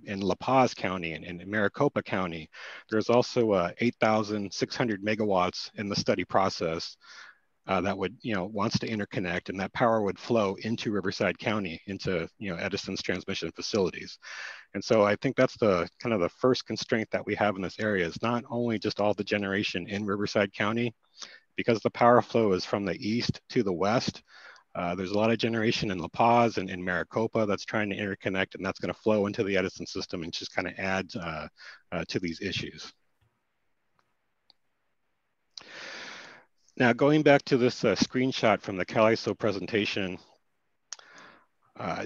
in La Paz County and Maricopa County, there's also 8,600 megawatts in the study process that would, you know, wants to interconnect, and that power would flow into Riverside County, into, you know, Edison's transmission facilities. And so I think that's the kind of the first constraint that we have in this area, is not only just all the generation in Riverside County, because the power flow is from the east to the west. There's a lot of generation in La Paz and in Maricopa that's trying to interconnect, and that's going to flow into the Edison system and just kind of add to these issues. Now, going back to this screenshot from the CAISO presentation,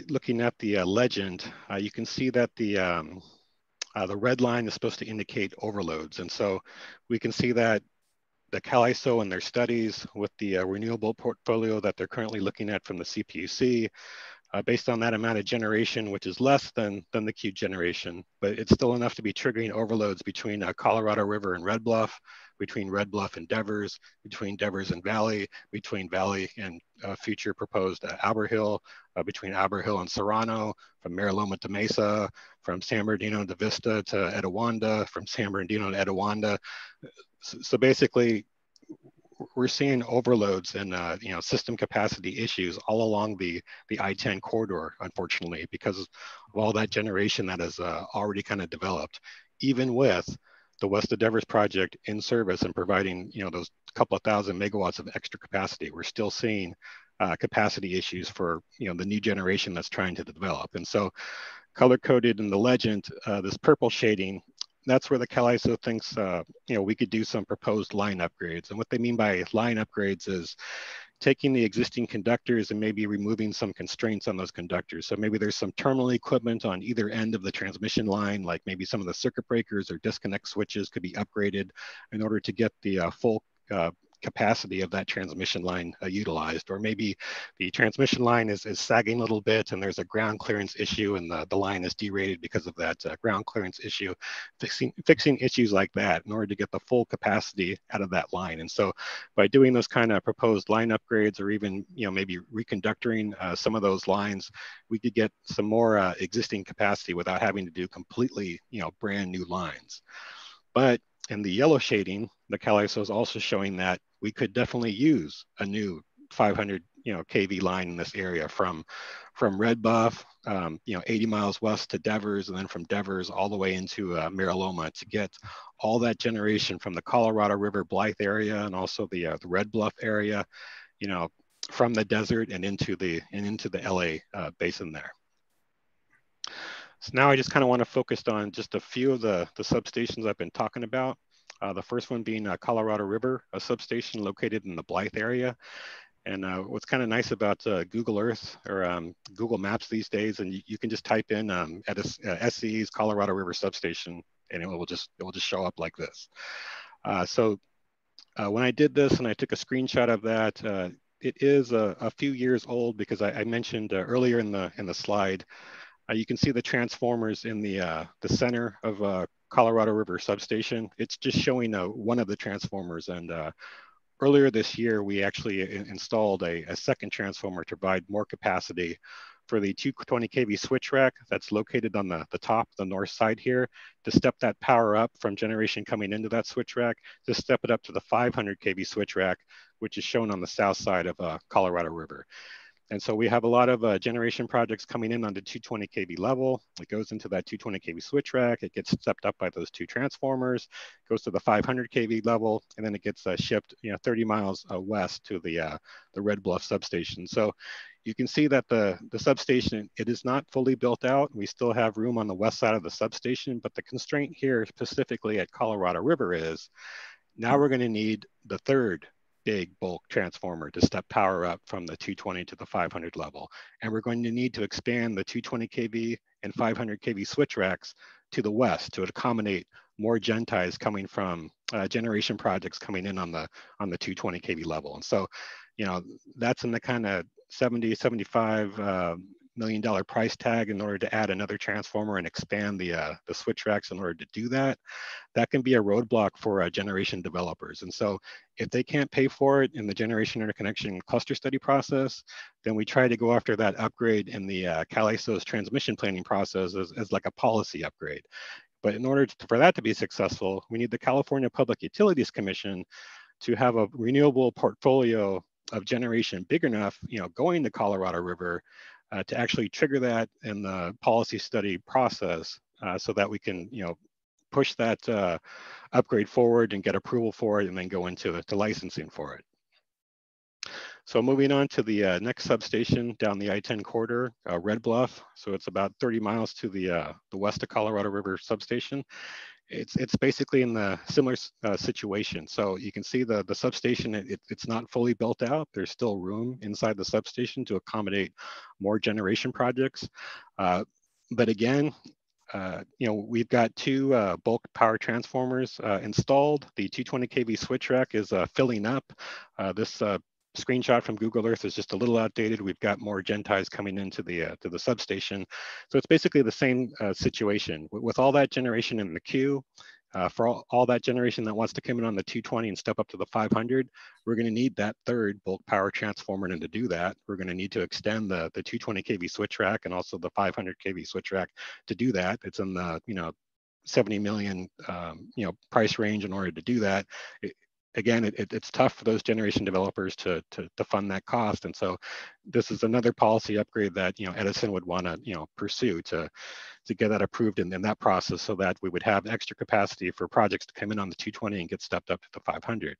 looking at the legend, you can see that the red line is supposed to indicate overloads. And so we can see that the CAISO and their studies with the renewable portfolio that they're currently looking at from the CPUC, based on that amount of generation, which is less than the queued generation, but it's still enough to be triggering overloads between Colorado River and Red Bluff, between Red Bluff and Devers, between Devers and Valley, between Valley and future proposed Alberhill, between Alberhill and Serrano, from Mariloma to Mesa, from San Bernardino to Vista to Etiwanda, from San Bernardino to Etiwanda. So basically, we're seeing overloads and you know, system capacity issues all along the I-10 corridor, unfortunately, because of all that generation that is already kind of developed, even with the West of Devers project in service and providing, you know, those couple of thousand megawatts of extra capacity. We're still seeing capacity issues for, you know, the new generation that's trying to develop. And so color coded in the legend, this purple shading, that's where the CAISO thinks, you know, we could do some proposed line upgrades. And what they mean by line upgrades is taking the existing conductors and maybe removing some constraints on those conductors. So maybe there's some terminal equipment on either end of the transmission line, like maybe some of the circuit breakers or disconnect switches could be upgraded in order to get the full capacity of that transmission line utilized. Or maybe the transmission line is sagging a little bit and there's a ground clearance issue and the line is derated because of that ground clearance issue. Fixing issues like that in order to get the full capacity out of that line. And so by doing those kind of proposed line upgrades, or even, you know, maybe reconductoring some of those lines, we could get some more existing capacity without having to do completely, you know, brand new lines. But in the yellow shading, the CAISO is also showing that we could definitely use a new 500, you know, kV line in this area from Red Bluff, you know, 80 miles west to Devers, and then from Devers all the way into Mariloma to get all that generation from the Colorado River Blythe area and also the Red Bluff area, you know, from the desert and into the LA basin there. So now I just kind of want to focus on just a few of the substations I've been talking about. The first one being Colorado River, a substation located in the Blythe area. And what's kind of nice about Google Earth or Google Maps these days, and you can just type in SCE's Colorado River substation, and it will just show up like this. So when I did this and I took a screenshot of that, it is a few years old because I mentioned earlier in the slide. You can see the transformers in the center of Colorado River substation. It's just showing one of the transformers. And earlier this year, we actually installed a second transformer to provide more capacity for the 220 kV switch rack that's located on the top, the north side here, to step that power up from generation coming into that switch rack, to step it up to the 500 kV switch rack, which is shown on the south side of Colorado River. And so we have a lot of generation projects coming in on the 220 kV level. It goes into that 220 kV switch rack. It gets stepped up by those two transformers, goes to the 500 kV level, and then it gets shipped, you know, 30 miles west to the Red Bluff substation. So you can see that the substation, it is not fully built out. We still have room on the west side of the substation, but the constraint here specifically at Colorado River is now we're going to need the third big bulk transformer to step power up from the 220 to the 500 level. And we're going to need to expand the 220 kV and 500 kV switch racks to the west to accommodate more gen ties coming from generation projects coming in on the 220 kV level. And so, you know, that's in the kind of 70, 75 million price tag in order to add another transformer and expand the switch racks in order to do that, that can be a roadblock for generation developers. And so if they can't pay for it in the generation interconnection cluster study process, then we try to go after that upgrade in the CAISO's transmission planning process as like a policy upgrade. But in order for that to be successful, we need the California Public Utilities Commission to have a renewable portfolio of generation big enough, going to Colorado River to actually trigger that in the policy study process so that we can, push that upgrade forward and get approval for it and then go into licensing for it. So moving on to the next substation down the I-10 corridor, Red Bluff. So it's about 30 miles to the west of Colorado River substation. It's basically in the similar situation. So you can see the substation, it's not fully built out. There's still room inside the substation to accommodate more generation projects. But again, we've got two bulk power transformers installed. The 220 kV switch rack is filling up. This screenshot from Google Earth is just a little outdated. We've got more gen ties coming into the to the substation. So it's basically the same situation. With all that generation in the queue, for all that generation that wants to come in on the 220 and step up to the 500, we're going to need that third bulk power transformer. And to do that, we're going to need to extend the 220 kV switch rack and also the 500 kV switch rack. To do that, it's in the 70 million price range in order to do that. Again, it's tough for those generation developers to fund that cost. And so this is another policy upgrade that Edison would want to pursue to get that approved in that process, so that we would have extra capacity for projects to come in on the 220 and get stepped up to the 500.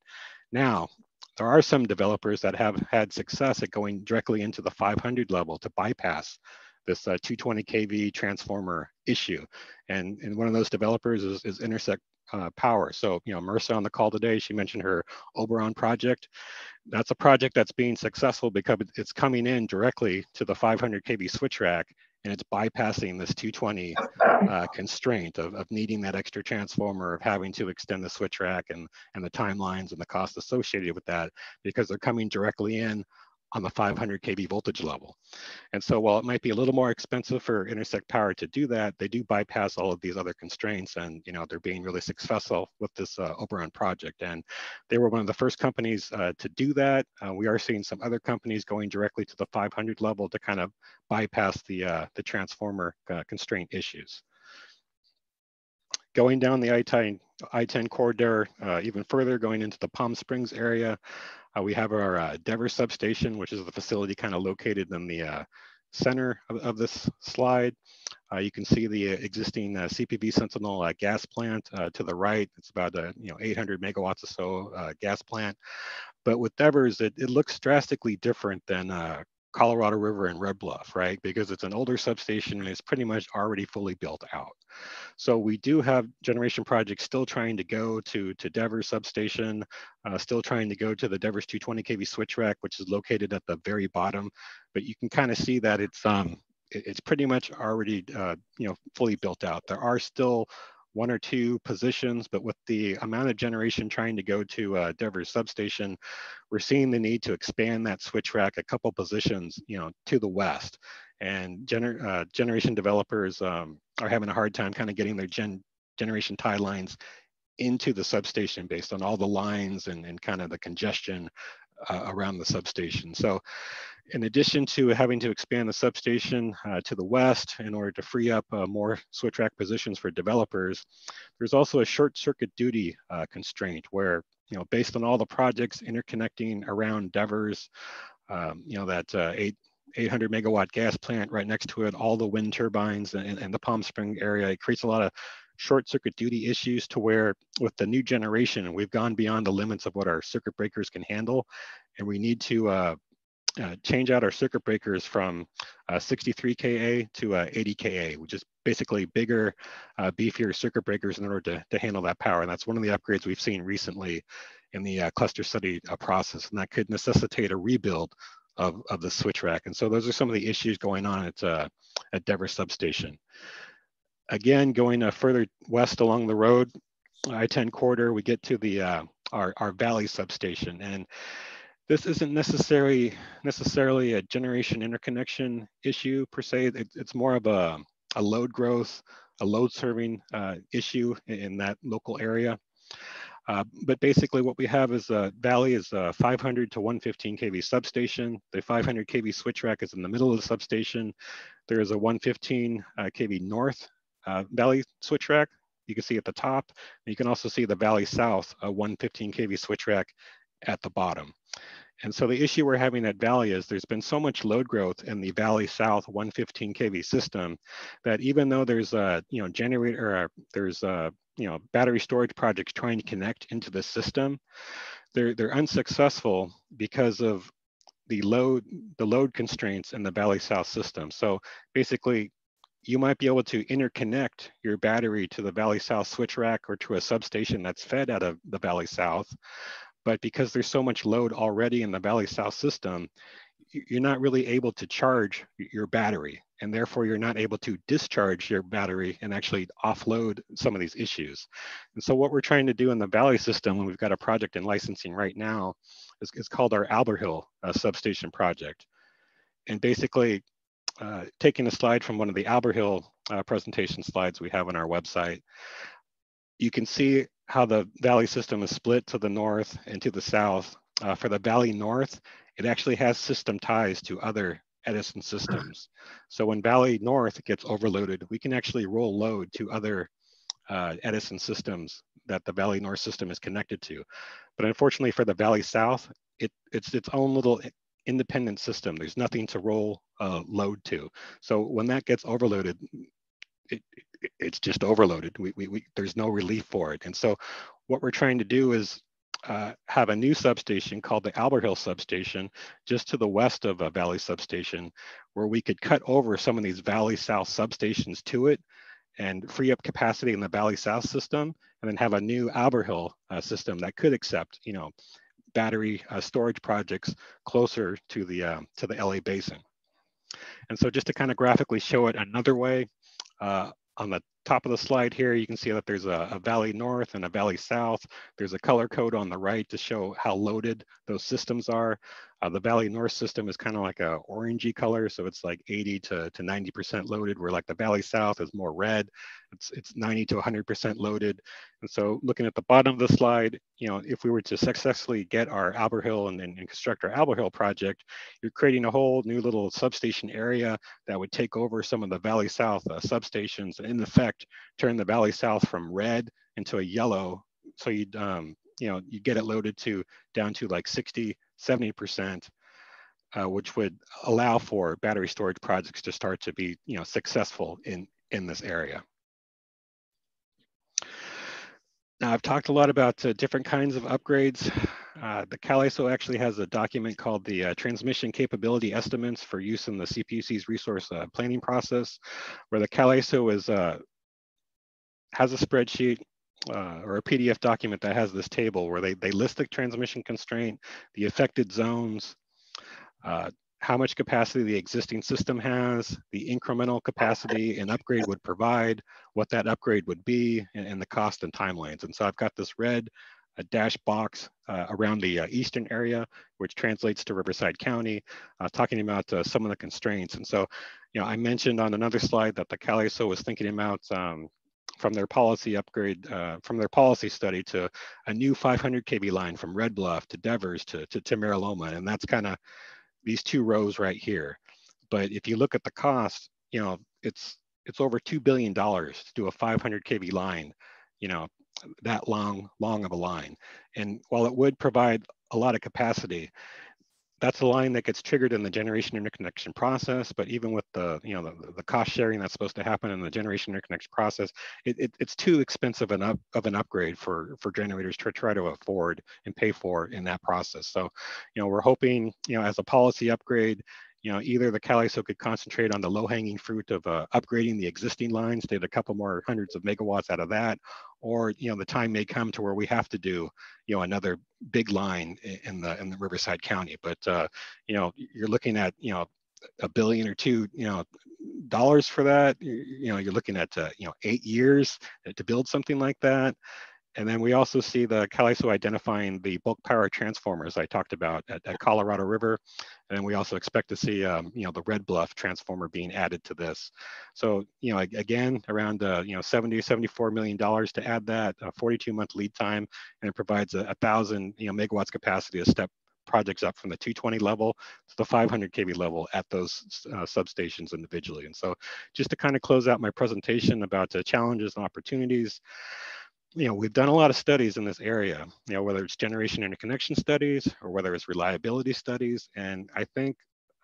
Now, there are some developers that have had success at going directly into the 500 level to bypass this 220 kV transformer issue. And one of those developers is Intersect Power. So, Marissa on the call today, she mentioned her Oberon project. That's a project that's being successful because it's coming in directly to the 500 kV switch rack, and it's bypassing this 220 constraint of needing that extra transformer, of having to extend the switch rack and the timelines and the cost associated with that, because they're coming directly in on the 500 kV voltage level. And so while it might be a little more expensive for Intersect Power to do that, they do bypass all of these other constraints, and they're being really successful with this Oberon project. And they were one of the first companies to do that. We are seeing some other companies going directly to the 500 level to kind of bypass the transformer constraint issues. Going down the I-10 corridor even further, going into the Palm Springs area, we have our Devers substation, which is the facility kind of located in the center of this slide. You can see the existing CPV Sentinel gas plant to the right. It's about 800 megawatts or so gas plant. But with Devers, it looks drastically different than Colorado River and Red Bluff, right? Because it's an older substation and it's pretty much already fully built out. So we do have generation projects still trying to go to Devers substation, still trying to go to the Devers 220 kV switch rack, which is located at the very bottom. But you can kind of see that it's pretty much already fully built out. There are still one or two positions, but with the amount of generation trying to go to Devers substation, we're seeing the need to expand that switch rack a couple positions, to the west. And generation developers are having a hard time kind of getting their generation tie lines into the substation based on all the lines and kind of the congestion around the substation. So in addition to having to expand the substation to the west in order to free up more switch rack positions for developers, there's also a short circuit duty constraint where, based on all the projects interconnecting around Devers, that 800 megawatt gas plant right next to it, all the wind turbines and the Palm Springs area, it creates a lot of short circuit duty issues to where with the new generation, we've gone beyond the limits of what our circuit breakers can handle. And we need to change out our circuit breakers from 63 KA to 80 KA, which is basically bigger, beefier circuit breakers in order to handle that power. And that's one of the upgrades we've seen recently in the cluster study process. And that could necessitate a rebuild of the switch rack. And so those are some of the issues going on at Devers substation. Again, going further west along the road, I-10 corridor, we get to the our Valley substation. And This isn't necessarily a generation interconnection issue per se. It's more of a load growth, a load serving issue in that local area. But basically what we have is Valley is a 500 to 115 kV substation. The 500 kV switch rack is in the middle of the substation. There is a 115 kV north Valley switch rack. You can see at the top. You can also see the Valley South, a 115 kV switch rack at the bottom. And so the issue we're having at Valley is there's been so much load growth in the Valley South 115 kV system that even though there's a generator, or there's a battery storage projects trying to connect into the system, they're unsuccessful because of the load constraints in the Valley South system. So basically, you might be able to interconnect your battery to the Valley South switch rack or to a substation that's fed out of the Valley South. But because there's so much load already in the Valley South system, you're not really able to charge your battery, and therefore you're not able to discharge your battery and actually offload some of these issues. And so what we're trying to do in the Valley system, and we've got a project in licensing right now, is called our Albert Hill substation project. And basically, taking a slide from one of the Albert Hill presentation slides we have on our website, you can see how the Valley system is split to the north and to the south. For the Valley North, it actually has system ties to other Edison systems. So when Valley North gets overloaded, we can actually roll load to other Edison systems that the Valley North system is connected to. But unfortunately for the Valley South, it's its own little independent system. There's nothing to roll load to. So when that gets overloaded, it's just overloaded. There's no relief for it. And so what we're trying to do is have a new substation called the Albert Hill substation just to the west of a Valley substation, where we could cut over some of these Valley South substations to it and free up capacity in the Valley South system, and then have a new Albert Hill system that could accept battery storage projects closer to the LA basin. And so just to kind of graphically show it another way, on the top of the slide here, you can see that there's a Valley North and a Valley South. There's a color code on the right to show how loaded those systems are. The Valley North system is kind of like a orangey color, so it's like 80 to 90% loaded, where like the Valley South is more red. It's 90 to 100% loaded. And so looking at the bottom of the slide, if we were to successfully get our Albert Hill and construct our Albert Hill project, you're creating a whole new little substation area that would take over some of the Valley South substations, and in effect turn the Valley South from red into a yellow. So you'd you get it loaded down to like 60, 70%, which would allow for battery storage projects to start to be successful in this area. Now, I've talked a lot about different kinds of upgrades. The CAISO actually has a document called the Transmission Capability Estimates for use in the CPUC's resource planning process, where the CAISO has a spreadsheet or a PDF document that has this table where they list the transmission constraint, the affected zones, how much capacity the existing system has, the incremental capacity an upgrade would provide, what that upgrade would be, and the cost and timelines. And so I've got this red dash box around the eastern area, which translates to Riverside County, talking about some of the constraints. And so, I mentioned on another slide that the CAISO was thinking about from their policy upgrade, from their policy study, to a new 500 kV line from Red Bluff to Devers to Mariloma. And that's kind of these two rows right here. But if you look at the cost, it's over $2 billion to do a 500 kV line, that long of a line. And while it would provide a lot of capacity, that's a line that gets triggered in the generation interconnection process. But even with the cost sharing that's supposed to happen in the generation interconnection process, it's too expensive of an upgrade for generators to try to afford and pay for in that process. So, we're hoping, as a policy upgrade, either the CAISO could concentrate on the low-hanging fruit of upgrading the existing lines, to get a couple more hundreds of megawatts out of that, or the time may come to where we have to do another big line in the Riverside County. But you're looking at $1 billion or $2 dollars for that. You're looking at 8 years to build something like that. And then we also see the CAISO identifying the bulk power transformers I talked about at Colorado River. And we also expect to see, the Red Bluff transformer being added to this. So, again, around, $74 million to add that, a 42-month lead time, and it provides 1,000, megawatts capacity to step projects up from the 220 level to the 500 kV level at those substations individually. And so just to kind of close out my presentation about the challenges and opportunities, we've done a lot of studies in this area, whether it's generation interconnection studies or whether it's reliability studies. And I think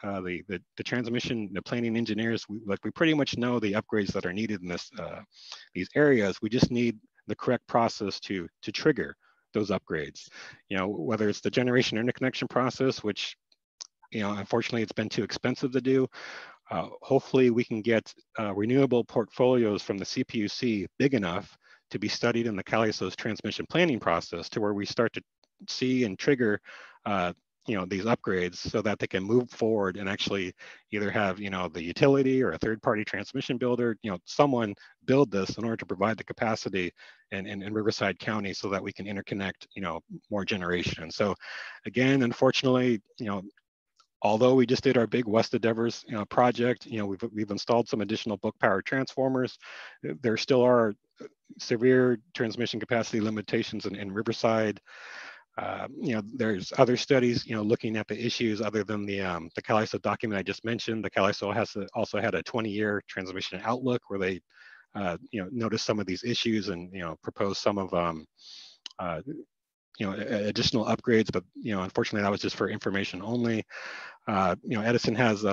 the transmission, the planning engineers, we pretty much know the upgrades that are needed in these areas. We just need the correct process to trigger those upgrades. Whether it's the generation interconnection process, which, unfortunately it's been too expensive to do. Hopefully we can get renewable portfolios from the CPUC big enough to be studied in the CAISO's transmission planning process, to where we start to see and trigger these upgrades so that they can move forward and actually either have the utility or a third-party transmission builder, someone build this in order to provide the capacity in Riverside County so that we can interconnect more generation. So again, unfortunately, although we just did our big West of Devers project, we've installed some additional bulk power transformers. There still are severe transmission capacity limitations in Riverside. There's other studies, looking at the issues other than the CAISO document I just mentioned. The CAISO has also had a 20-year transmission outlook where they, noticed some of these issues and, proposed some of additional upgrades, but unfortunately that was just for information only. Edison has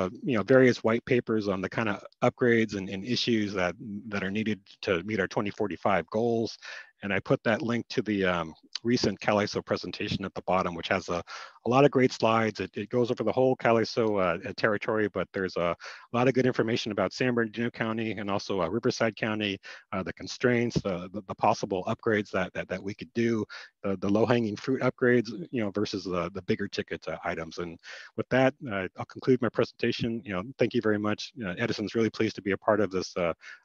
various white papers on the kind of upgrades and issues that are needed to meet our 2045 goals. And I put that link to the recent CAISO presentation at the bottom, which has a lot of great slides. It goes over the whole CAISO territory, but there's a lot of good information about San Bernardino County and also Riverside County, the constraints, the possible upgrades that we could do, the low-hanging fruit upgrades, versus the bigger ticket items. And with that, I'll conclude my presentation. Thank you very much. Edison's really pleased to be a part of this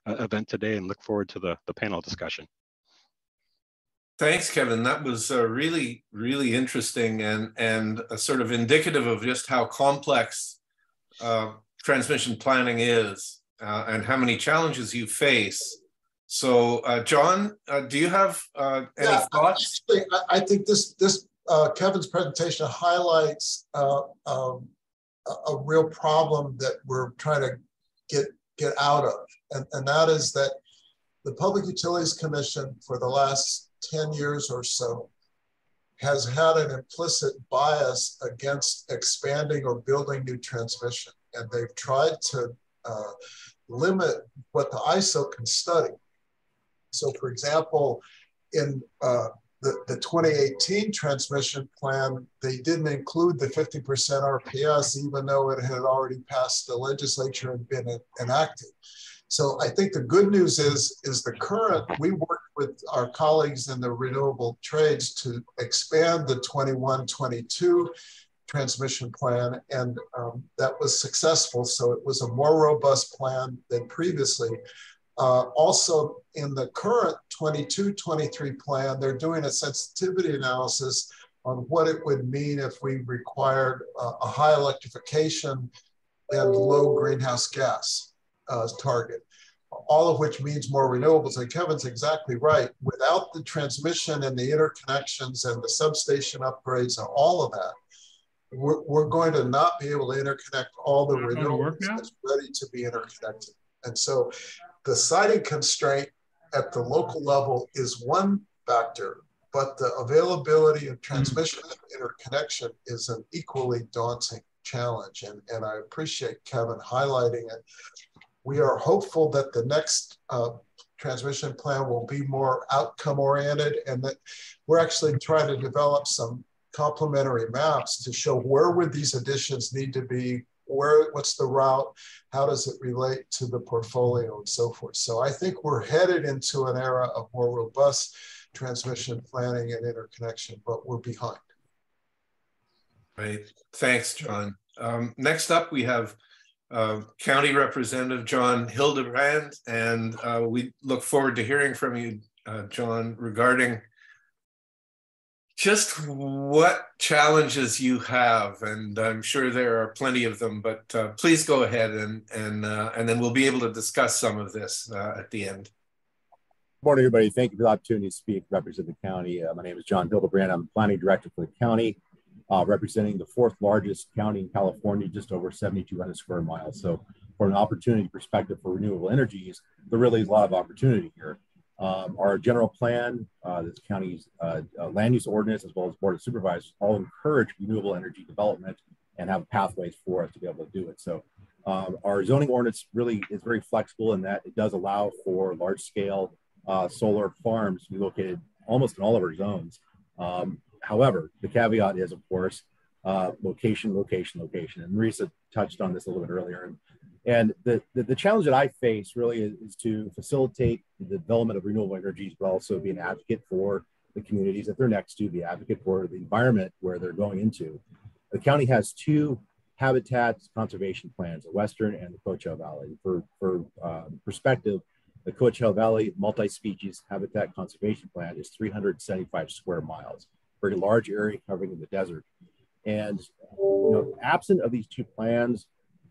event today and look forward to the panel discussion. Thanks, Kevin. That was really, really interesting and sort of indicative of just how complex transmission planning is and how many challenges you face. So, John, do you have any thoughts? Actually, I think this Kevin's presentation highlights a real problem that we're trying to get out of, and that is that the Public Utilities Commission for the last 10 years or so has had an implicit bias against expanding or building new transmission. And they've tried to limit what the ISO can study. So for example, in the 2018 transmission plan, they didn't include the 50% RPS, even though it had already passed the legislature and been enacted. So I think the good news is the current, we worked with our colleagues in the renewable trades to expand the 21-22 transmission plan, and that was successful. So it was a more robust plan than previously. Also in the current 22-23 plan, they're doing a sensitivity analysis on what it would mean if we required a high electrification and low greenhouse gas target, all of which means more renewables. And Kevin's exactly right. Without the transmission and the interconnections and the substation upgrades and all of that, we're going to not be able to interconnect all the renewables that's ready to be interconnected. And so the siting constraint at the local level is one factor, but the availability of transmission and interconnection is an equally daunting challenge. And I appreciate Kevin highlighting it. We are hopeful that the next transmission plan will be more outcome oriented, and that we're actually trying to develop some complementary maps to show where would these additions need to be, what's the route, how does it relate to the portfolio, and so forth. So I think we're headed into an era of more robust transmission planning and interconnection, but we're behind. Right. Thanks, John. Next up, we have County Representative John Hildebrand, and we look forward to hearing from you, John, regarding just what challenges you have, and I'm sure there are plenty of them, but please go ahead and then we'll be able to discuss some of this at the end. Good morning, everybody. Thank you for the opportunity to speak, represent the county. My name is John Hildebrand. I'm planning director for the county, representing the 4th largest county in California, just over 7,200 square miles. So from an opportunity perspective for renewable energies, there really is a lot of opportunity here. Our general plan, the county's land use ordinance, as well as board of supervisors, all encourage renewable energy development and have pathways for us to be able to do it. So our zoning ordinance really is very flexible in that it does allow for large scale solar farms to be located almost in all of our zones. However, the caveat is, of course, location. And Marisa touched on this a little bit earlier. And the challenge that I face really is to facilitate the development of renewable energies, but also be an advocate for the communities that they're next to, be an advocate for the environment where they're going into. The county has 2 habitat conservation plans, the Western and the Coachella Valley. For perspective, the Coachella Valley multi-species habitat conservation plan is 375 square miles, very large area covering in the desert. And absent of these 2 plans,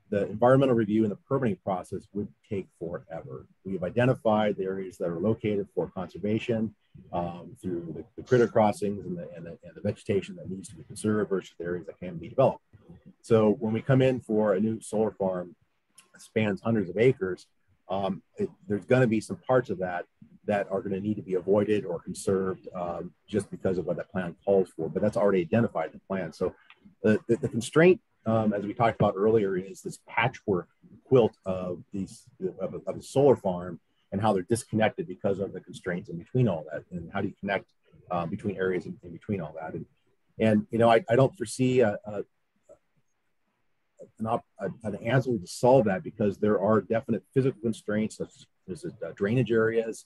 the environmental review and the permitting process would take forever. We have identified the areas that are located for conservation through the critter crossings and the vegetation that needs to be conserved versus the areas that can be developed. So when we come in for a new solar farm that spans hundreds of acres, there's going to be some parts of that are going to need to be avoided or conserved just because of what that plan calls for, but that's already identified in the plan. So the constraint, as we talked about earlier, is this patchwork quilt of a solar farm and how they're disconnected because of the constraints in between all that, and how do you connect between areas in between all that. And I don't foresee an answer to solve that, because there are definite physical constraints, such as drainage areas,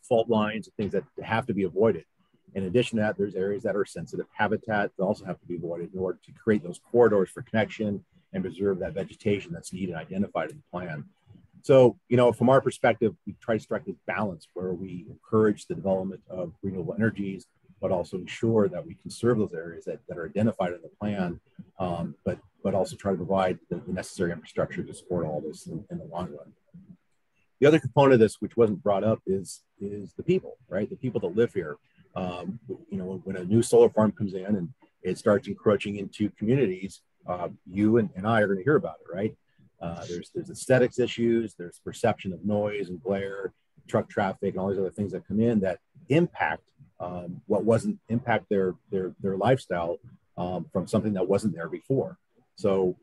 fault lines, things that have to be avoided. In addition to that, there's areas that are sensitive habitat that also have to be avoided in order to create those corridors for connection and preserve that vegetation that's needed and identified in the plan. So, from our perspective, we try to strike this balance where we encourage the development of renewable energies, but also ensure that we conserve those areas that are identified in the plan, but also try to provide the necessary infrastructure to support all this in the long run. The other component of this, which wasn't brought up, is the people, right? The people that live here. When a new solar farm comes in and it starts encroaching into communities, you and I are going to hear about it, right? There's aesthetics issues, there's perception of noise and glare, truck traffic, and all these other things that come in that impact their lifestyle from something that wasn't there before. So,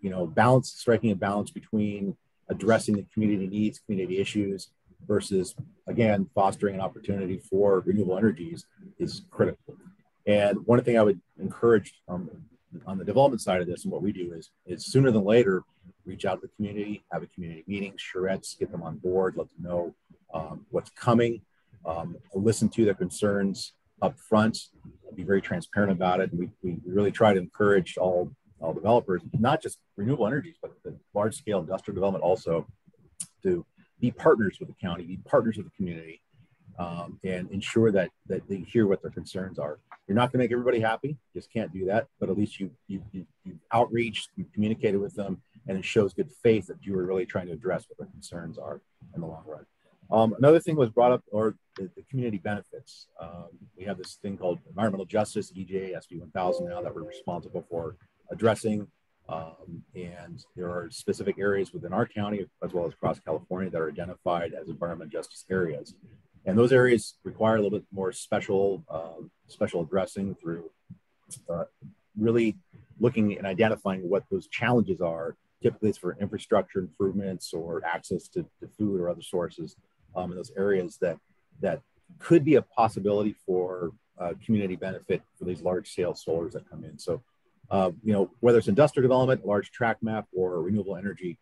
striking a balance between addressing the community needs, community issues, versus, again, fostering an opportunity for renewable energies is critical. And one thing I would encourage on the development side of this, and what we do is sooner than later, reach out to the community, have a community meeting, charrettes, get them on board, let them know what's coming, listen to their concerns up front, be very transparent about it. And we really try to encourage all developers, not just renewable energies, but the large scale industrial development also, to be partners with the county, be partners with the community, and ensure that they hear what their concerns are. You're not going to make everybody happy, just can't do that, but at least you outreached, you communicated with them, and it shows good faith that you were really trying to address what their concerns are in the long run. Another thing was brought up, or the community benefits. We have this thing called environmental justice, EJ, SB 1000 now, that we're responsible for addressing. And there are specific areas within our county, as well as across California, that are identified as environmental justice areas. And those areas require a little bit more special addressing through really looking and identifying what those challenges are. Typically, it's for infrastructure improvements or access to food or other sources in those areas that could be a possibility for community benefit for these large-scale solars that come in. So, whether it's industrial development, large tract map, or renewable energy,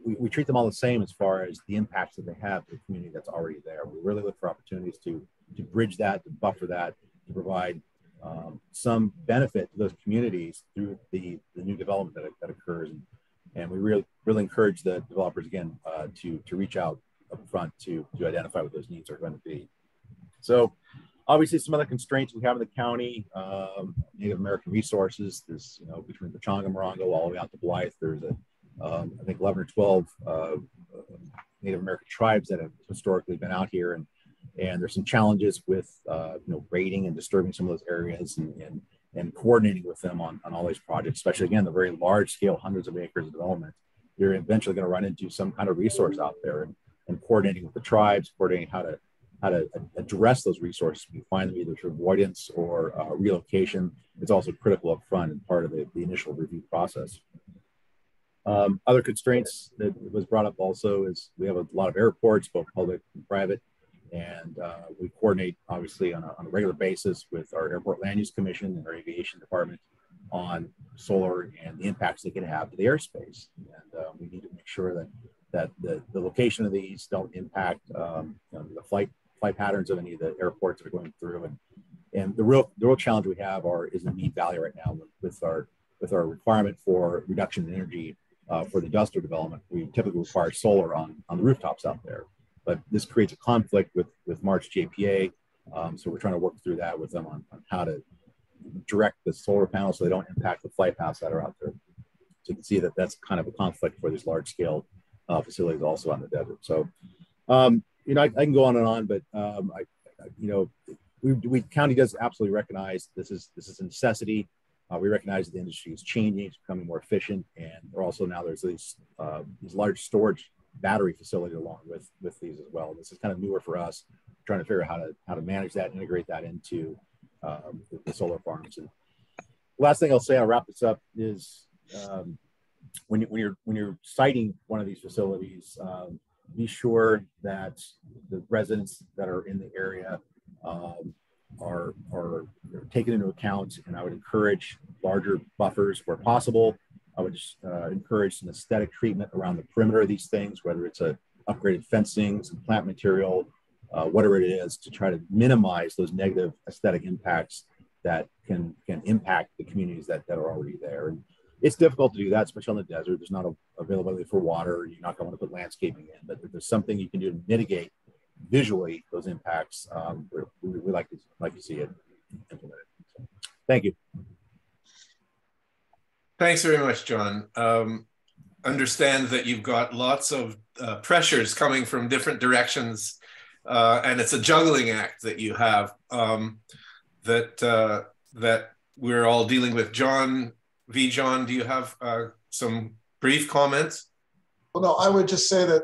we treat them all the same as far as the impacts that they have to the community that's already there. We really look for opportunities to bridge that, to buffer that, to provide some benefit to those communities through the new development that occurs. And we really encourage the developers, again, to reach out up front to identify what those needs are going to be. So Obviously, some other constraints we have in the county, Native American resources. There's, between the Chonga Morongo all the way out to Blythe, there's I think 11 or 12 Native American tribes that have historically been out here, and there's some challenges with raiding and disturbing some of those areas, and coordinating with them on all these projects, especially again the very large scale, hundreds of acres of development. You're eventually going to run into some kind of resource out there, and coordinating with the tribes, coordinating how to address those resources. We find them either through avoidance or relocation. It's also critical up front and part of the initial review process. Other constraints that was brought up also is we have a lot of airports, both public and private, and we coordinate obviously on a regular basis with our Airport Land Use Commission and our Aviation Department on solar and the impacts they can have to the airspace. And we need to make sure that the location of these don't impact the flight patterns of any of the airports that are going through. And the real challenge we have is in Mead Valley right now with our requirement for reduction in energy for the industrial development. We typically require solar on the rooftops out there, but this creates a conflict with March JPA. So we're trying to work through that with them on how to direct the solar panels so they don't impact the flight paths that are out there. So you can see that that's kind of a conflict for these large scale facilities also on the desert. So, I can go on and on, but we county does absolutely recognize this is a necessity. We recognize that the industry is changing, it's becoming more efficient, and there's these large storage battery facilities along with these as well. This is kind of newer for us, trying to figure out how to manage that, integrate that into the solar farms. And the last thing I'll say, I'll wrap this up, is when you're siting one of these facilities, be sure that the residents that are in the area are taken into account. And I would encourage larger buffers where possible. I would just encourage some aesthetic treatment around the perimeter of these things, whether it's upgraded fencing, some plant material, whatever it is, to try to minimize those negative aesthetic impacts that can impact the communities that are already there. And it's difficult to do that, especially on the desert. There's not availability for water. You're not going to put landscaping in, but if there's something you can do to mitigate visually those impacts, we like to see it implemented. So, thank you. Thanks very much, John. Understand that you've got lots of pressures coming from different directions, and it's a juggling act that you have that we're all dealing with. John, do you have some brief comments? Well, no, I would just say that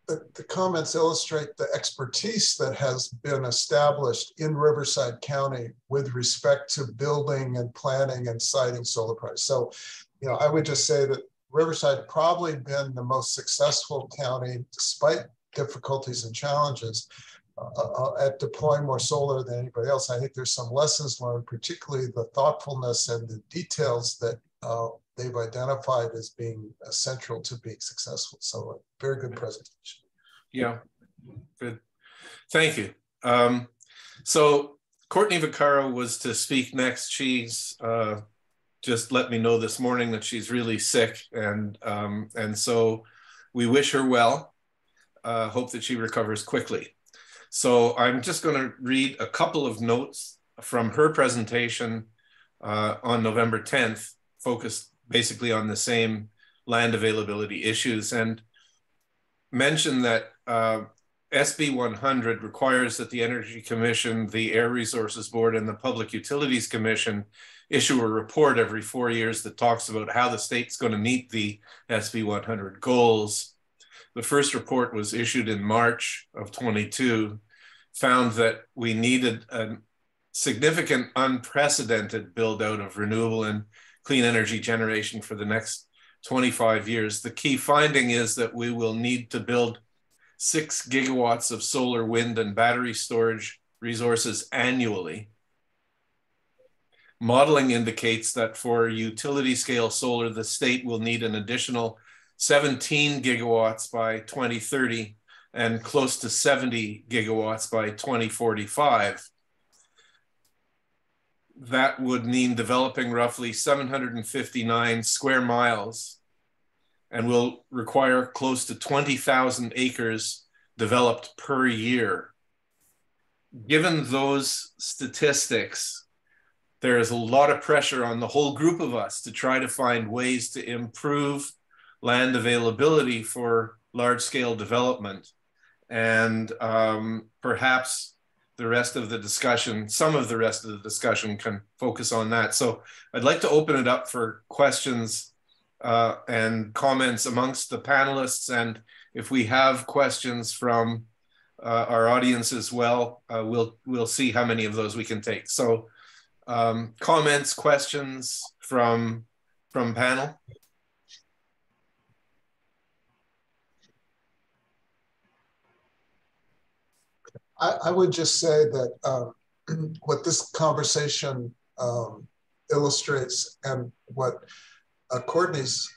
the comments illustrate the expertise that has been established in Riverside County with respect to building and planning and siting solar projects. So, I would just say that Riverside probably been the most successful county, despite difficulties and challenges, at deploying more solar than anybody else. I think there's some lessons learned, particularly the thoughtfulness and the details that they've identified as being essential to being successful. So a very good presentation. Yeah, good. Thank you. So Courtney Vaccaro was to speak next. She's just let me know this morning that she's really sick, and so we wish her well. Hope that she recovers quickly. So I'm just going to read a couple of notes from her presentation on November 10th, focused basically on the same land availability issues, and mention that SB 100 requires that the Energy Commission, the Air Resources Board, and the Public Utilities Commission issue a report every 4 years that talks about how the state's going to meet the SB 100 goals. The first report was issued in March of 22, found that we needed a significant, unprecedented build out of renewable and clean energy generation for the next 25 years. The key finding is that we will need to build 6 gigawatts of solar, wind, and battery storage resources annually. Modeling indicates that for utility scale solar, the state will need an additional 17 gigawatts by 2030 and close to 70 gigawatts by 2045. That would mean developing roughly 759 square miles and will require close to 20,000 acres developed per year. given those statistics, there is a lot of pressure on the whole group of us to try to find ways to improve land availability for large-scale development. And perhaps the rest of the discussion, some of the rest of the discussion can focus on that. So I'd like to open it up for questions and comments amongst the panelists. And if we have questions from our audience as well, we'll see how many of those we can take. So comments, questions from panel? I would just say that what this conversation illustrates and what Courtney's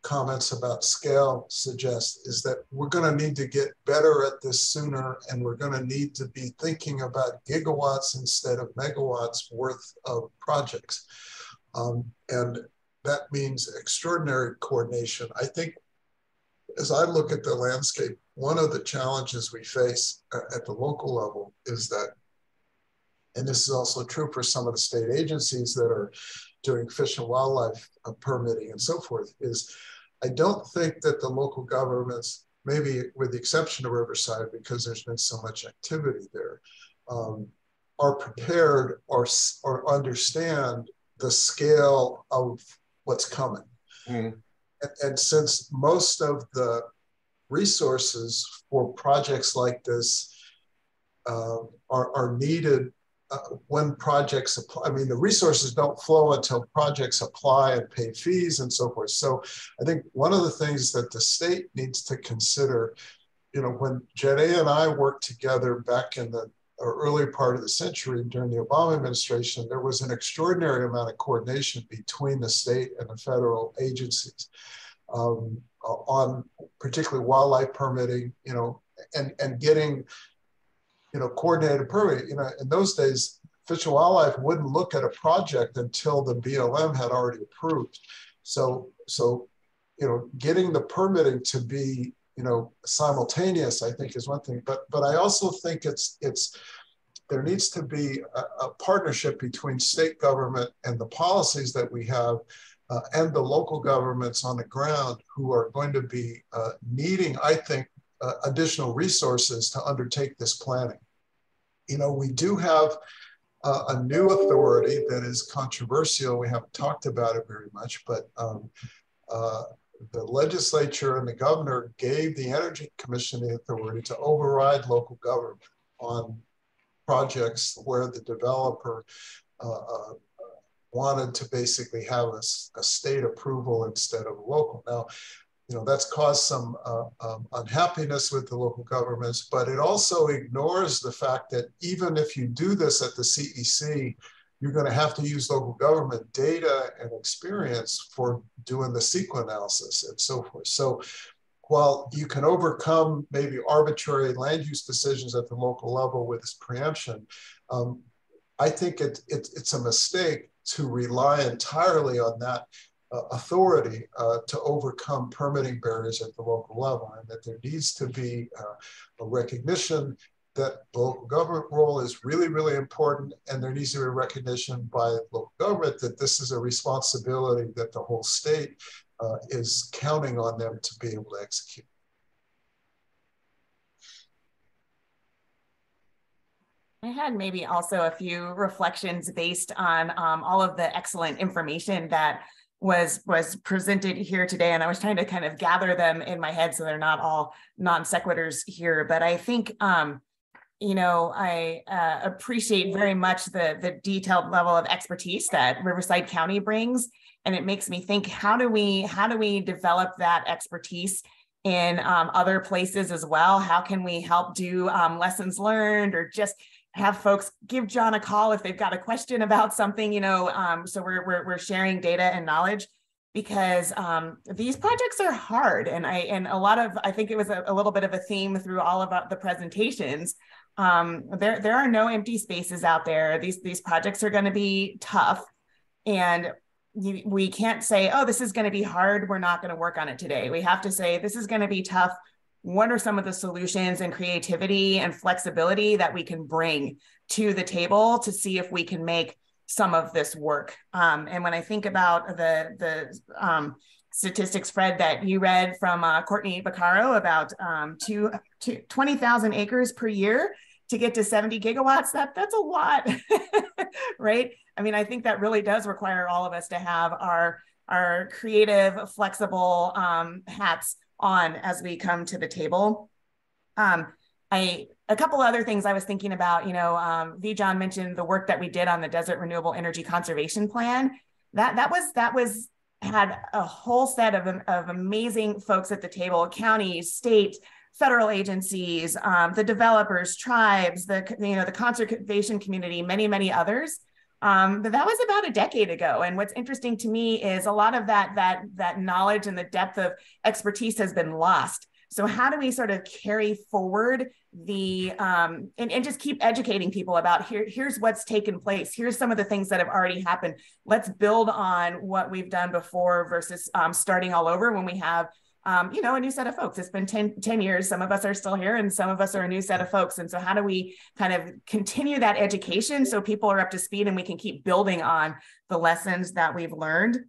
comments about scale suggest is that we're going to need to get better at this sooner, and we're going to need to be thinking about gigawatts instead of megawatts worth of projects. And that means extraordinary coordination. I think as I look at the landscape, one of the challenges we face at the local level is that, and this is also true for some of the state agencies that are doing fish and wildlife permitting and so forth, is I don't think that the local governments, maybe with the exception of Riverside, because there's been so much activity there, are prepared or understand the scale of what's coming. Mm. And since most of the resources for projects like this are needed when projects apply. I mean, the resources don't flow until projects apply and pay fees and so forth. So I think one of the things that the state needs to consider, you know, when Janae and I worked together back in the early part of the century during the Obama administration, there was an extraordinary amount of coordination between the state and the federal agencies on particularly wildlife permitting, you know, and getting, you know, coordinated permitting. You know, in those days, Fish and Wildlife wouldn't look at a project until the BLM had already approved. So you know, getting the permitting to be, you know, simultaneous, I think is one thing. But I also think there needs to be a partnership between state government and the policies that we have and the local governments on the ground who are going to be needing, I think, additional resources to undertake this planning. You know, we do have a new authority that is controversial. We haven't talked about it very much, but the legislature and the governor gave the Energy Commission the authority to override local government on projects where the developer wanted to basically have a state approval instead of local. Now, you know, that's caused some unhappiness with the local governments, but it also ignores the fact that even if you do this at the CEC, you're going to have to use local government data and experience for doing the CEQA analysis and so forth. So while you can overcome maybe arbitrary land use decisions at the local level with this preemption, I think it's a mistake to rely entirely on that authority to overcome permitting barriers at the local level, and that there needs to be a recognition that the local government role is really, really important, and there needs to be a recognition by local government that this is a responsibility that the whole state is counting on them to be able to execute. I had maybe also a few reflections based on all of the excellent information that was presented here today. And I was trying to kind of gather them in my head so they're not all non sequiturs here. But I think, you know, I appreciate very much the detailed level of expertise that Riverside County brings. And it makes me think, how do we develop that expertise in other places as well? How can we help do lessons learned, or just have folks give John a call if they've got a question about something, you know, so we're sharing data and knowledge, because these projects are hard. And a lot of, I think it was a little bit of a theme through all of the presentations. There are no empty spaces out there. These projects are going to be tough, and we can't say, oh, this is going to be hard, we're not going to work on it today. We have to say, this is going to be tough, what are some of the solutions and creativity and flexibility that we can bring to the table to see if we can make some of this work. And when I think about the statistics, Fred, that you read from Courtney Baccaro about 20,000 acres per year to get to 70 gigawatts, that's a lot, right? I mean, I think that really does require all of us to have our creative, flexible hats on as we come to the table. A couple other things I was thinking about, Vijay mentioned the work that we did on the Desert Renewable Energy Conservation Plan. That had a whole set of amazing folks at the table, counties, state, federal agencies, the developers, tribes, the conservation community, many, many others. But that was about a decade ago. And what's interesting to me is a lot of that knowledge and the depth of expertise has been lost. So how do we sort of carry forward and just keep educating people about here's what's taken place. Here's some of the things that have already happened. Let's build on what we've done before versus starting all over when we have a new set of folks. It's been 10 years. Some of us are still here and some of us are a new set of folks. And so how do we kind of continue that education so people are up to speed and we can keep building on the lessons that we've learned?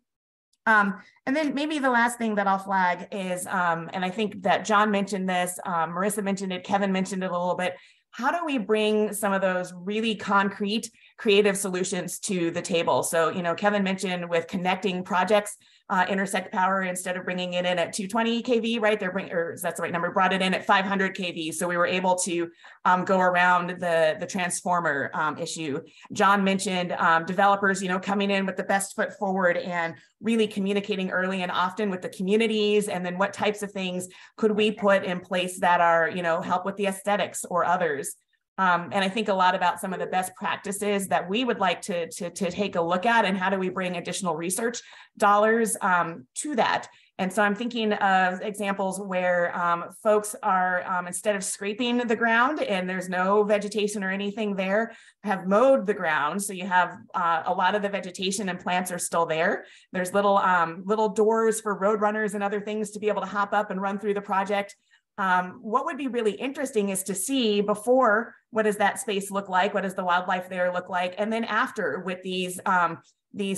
And then maybe the last thing that I'll flag is, and I think that John mentioned this, Marissa mentioned it, Kevin mentioned it a little bit. How do we bring some of those really concrete, creative solutions to the table? So, Kevin mentioned with connecting projects, Intersect Power, instead of bringing it in at 220 kV, right? That's the right number, brought it in at 500 kV. So we were able to go around the transformer issue. John mentioned developers, coming in with the best foot forward and really communicating early and often with the communities. And then what types of things could we put in place that are, help with the aesthetics or others? And I think a lot about some of the best practices that we would like to take a look at, and how do we bring additional research dollars to that. And so I'm thinking of examples where folks are, instead of scraping the ground and there's no vegetation or anything there, have mowed the ground. So you have a lot of the vegetation and plants are still there. There's little doors for road runners and other things to be able to hop up and run through the project. What would be really interesting is to see before, what does that space look like? What does the wildlife there look like? And then after, with these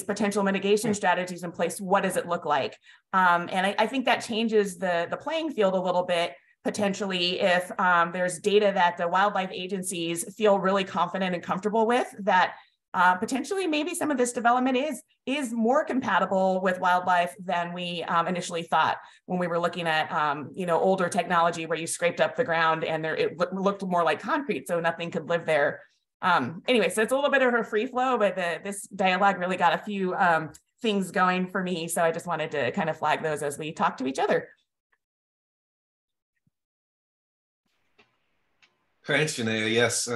potential mitigation strategies in place, what does it look like? And I think that changes the playing field a little bit, potentially, if there's data that the wildlife agencies feel really confident and comfortable with, that potentially maybe some of this development is more compatible with wildlife than we initially thought when we were looking at older technology where you scraped up the ground and it looked more like concrete, so nothing could live there. Anyway, so it's a little bit of a free flow, but this dialogue really got a few things going for me. So I just wanted to kind of flag those as we talk to each other. Thanks, Janaea. Yes.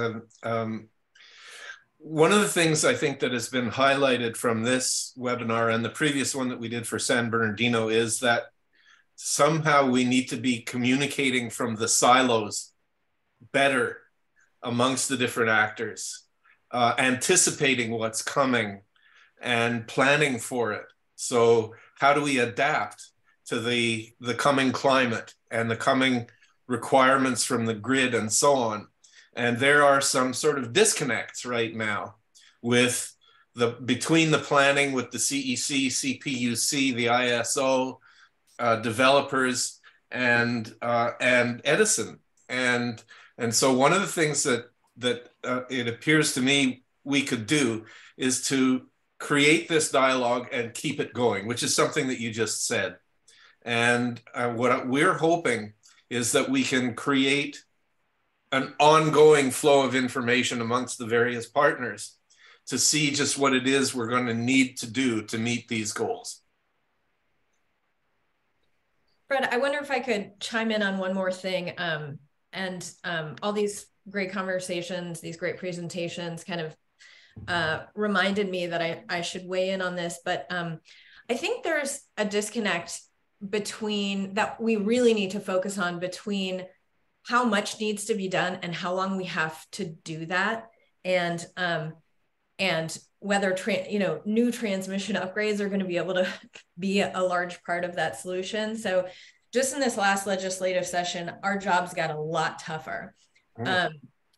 One of the things I think that has been highlighted from this webinar and the previous one that we did for San Bernardino is that somehow we need to be communicating from the silos better amongst the different actors, anticipating what's coming and planning for it. So how do we adapt to the coming climate and the coming requirements from the grid and so on? And there are some sort of disconnects right now with between the planning with the CEC, CPUC, the ISO, developers, and Edison. And so one of the things that it appears to me we could do is to create this dialogue and keep it going, which is something that you just said. And what we're hoping is that we can create an ongoing flow of information amongst the various partners to see just what it is we're going to need to do to meet these goals. Fred, I wonder if I could chime in on one more thing. All these great conversations, these great presentations kind of reminded me that I should weigh in on this, but I think there's a disconnect that we really need to focus on between how much needs to be done and how long we have to do that, and whether new transmission upgrades are going to be able to be a large part of that solution. So just in this last legislative session, our jobs got a lot tougher.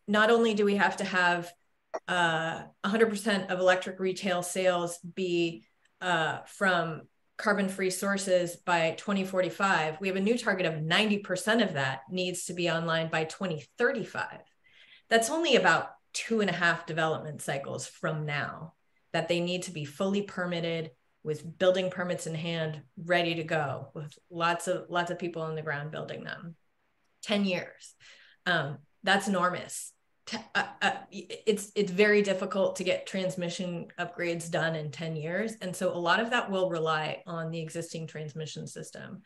Not only do we have to have 100% of electric retail sales be from carbon-free sources by 2045, we have a new target of 90% of that needs to be online by 2035. That's only about 2.5 development cycles from now that they need to be fully permitted, with building permits in hand, ready to go, with lots of people on the ground building them. 10 years. That's enormous. It's very difficult to get transmission upgrades done in 10 years. And so a lot of that will rely on the existing transmission system.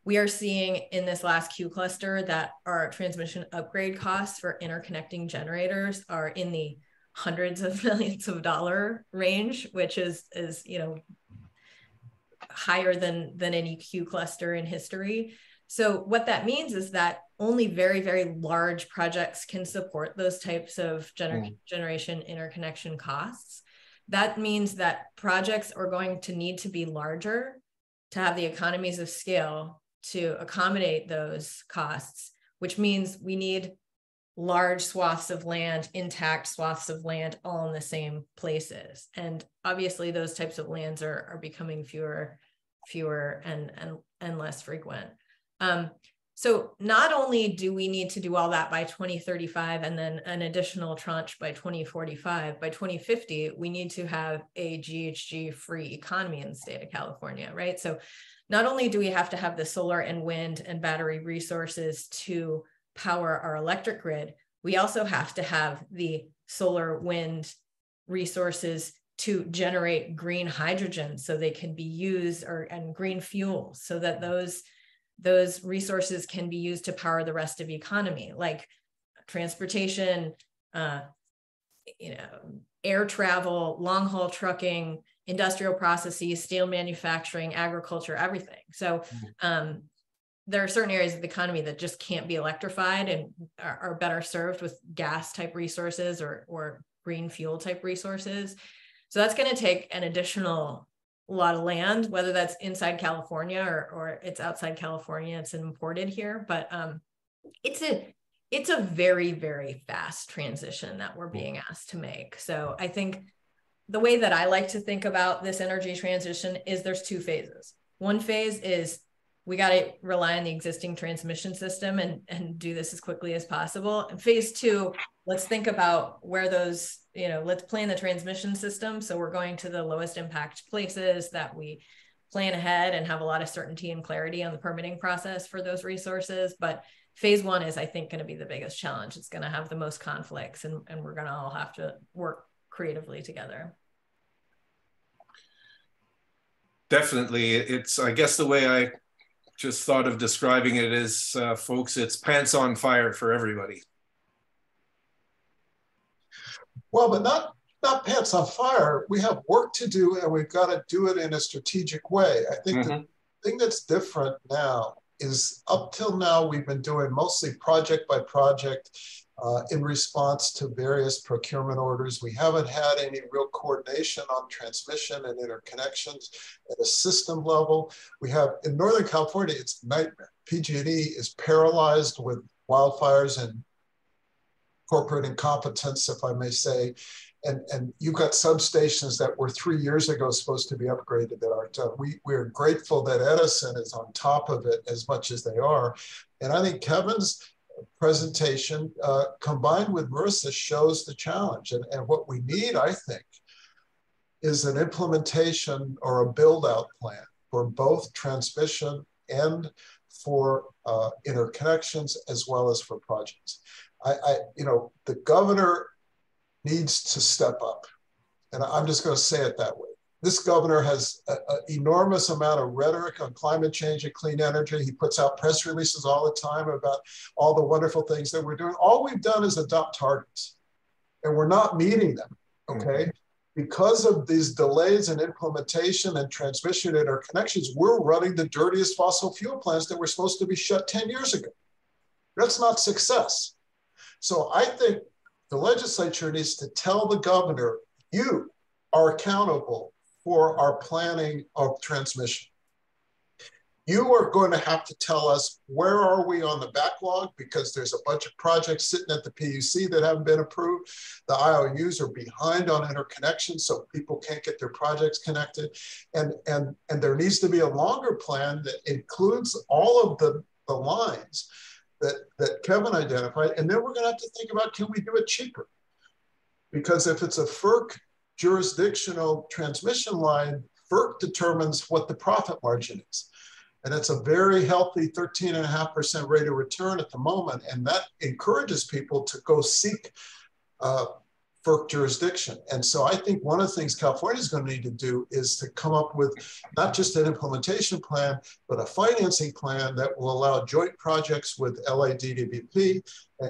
We are seeing in this last Q cluster that our transmission upgrade costs for interconnecting generators are in the hundreds of millions of dollar range, which is higher than any Q cluster in history. So what that means is that only very, very large projects can support those types of generation interconnection costs. That means that projects are going to need to be larger to have the economies of scale to accommodate those costs, which means we need large swaths of land, intact swaths of land, all in the same places. And obviously those types of lands are becoming fewer and less frequent. So not only do we need to do all that by 2035 and then an additional tranche by 2045, by 2050, we need to have a GHG free economy in the state of California, right? So not only do we have to have the solar and wind and battery resources to power our electric grid, we also have to have the solar, wind resources to generate green hydrogen so they can be used, and green fuels, so that those resources can be used to power the rest of the economy, like transportation, air travel, long haul trucking, industrial processes, steel manufacturing, agriculture, everything. So there are certain areas of the economy that just can't be electrified and are better served with gas type resources or green fuel type resources. So that's going to take an additional lot of land, whether that's inside California or it's outside California, it's imported here. But it's a very, very fast transition that we're being asked to make. So I think the way that I like to think about this energy transition is there's 2 phases. One phase is we got to rely on the existing transmission system and do this as quickly as possible. And phase 2, let's think about where those, let's plan the transmission system. So we're going to the lowest impact places that we plan ahead and have a lot of certainty and clarity on the permitting process for those resources. But phase 1 is, I think, going to be the biggest challenge. It's going to have the most conflicts, and we're going to all have to work creatively together. Definitely. It's, I guess the way I just thought of describing it is, folks, it's pants on fire for everybody. Well, but not pants on fire. We have work to do, and we've got to do it in a strategic way. I think the thing that's different now is, up till now, we've been doing mostly project by project in response to various procurement orders. We haven't had any real coordination on transmission and interconnections at a system level. We have, in Northern California, it's a nightmare. PG&E is paralyzed with wildfires and corporate incompetence, if I may say. And you've got substations that were 3 years ago supposed to be upgraded that aren't done. We're grateful that Edison is on top of it as much as they are. And I think Kevin's presentation combined with Marissa shows the challenge. And what we need, I think, is an implementation or a build out plan for both transmission and for interconnections, as well as for projects. The governor needs to step up. And I'm just going to say it that way. This governor has an enormous amount of rhetoric on climate change and clean energy. He puts out press releases all the time about all the wonderful things that we're doing. All we've done is adopt targets, and we're not meeting them, okay? Because of these delays in implementation and transmission interconnections, we're running the dirtiest fossil fuel plants that were supposed to be shut 10 years ago. That's not success. So I think the legislature needs to tell the governor, you are accountable for our planning of transmission. You are going to have to tell us where are we on the backlog, because there's a bunch of projects sitting at the PUC that haven't been approved. The IOUs are behind on interconnection, so people can't get their projects connected. And there needs to be a longer plan that includes all of the lines that Kevin identified. And then we're going to have to think about, can we do it cheaper? Because if it's a FERC jurisdictional transmission line, FERC determines what the profit margin is. And it's a very healthy 13.5% rate of return at the moment. And that encourages people to go seek FERC jurisdiction. And so I think one of the things California is going to need to do is to come up with not just an implementation plan, but a financing plan that will allow joint projects with LADWP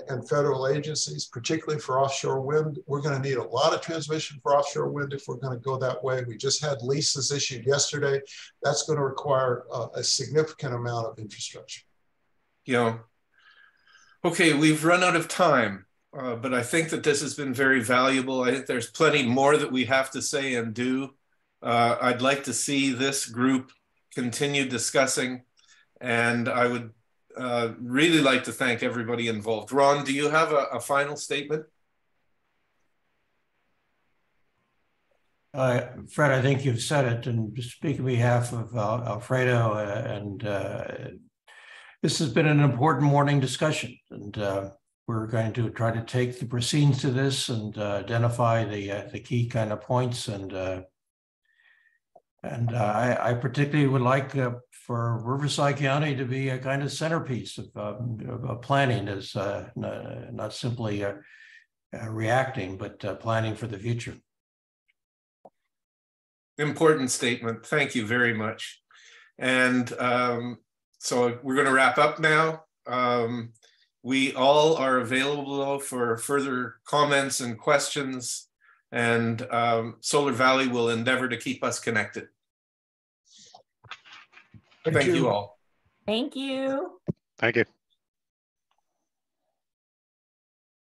and federal agencies, particularly for offshore wind. We're going to need a lot of transmission for offshore wind if we're going to go that way. We just had leases issued yesterday. That's going to require a significant amount of infrastructure. Yeah. Okay, we've run out of time. But I think that this has been very valuable. I think there's plenty more that we have to say and do. I'd like to see this group continue discussing, and I would really like to thank everybody involved. Ron, do you have a final statement? Fred, I think you've said it, and to speak on behalf of Alfredo, this has been an important morning discussion, and we're going to try to take the proceedings to this and identify the key kind of points. And I particularly would like for Riverside County to be a kind of centerpiece of planning, as not simply reacting, but planning for the future. Important statement. Thank you very much. And so we're going to wrap up now. We all are available for further comments and questions, and Solar Valley will endeavor to keep us connected. Thank you all. Thank you. Thank you.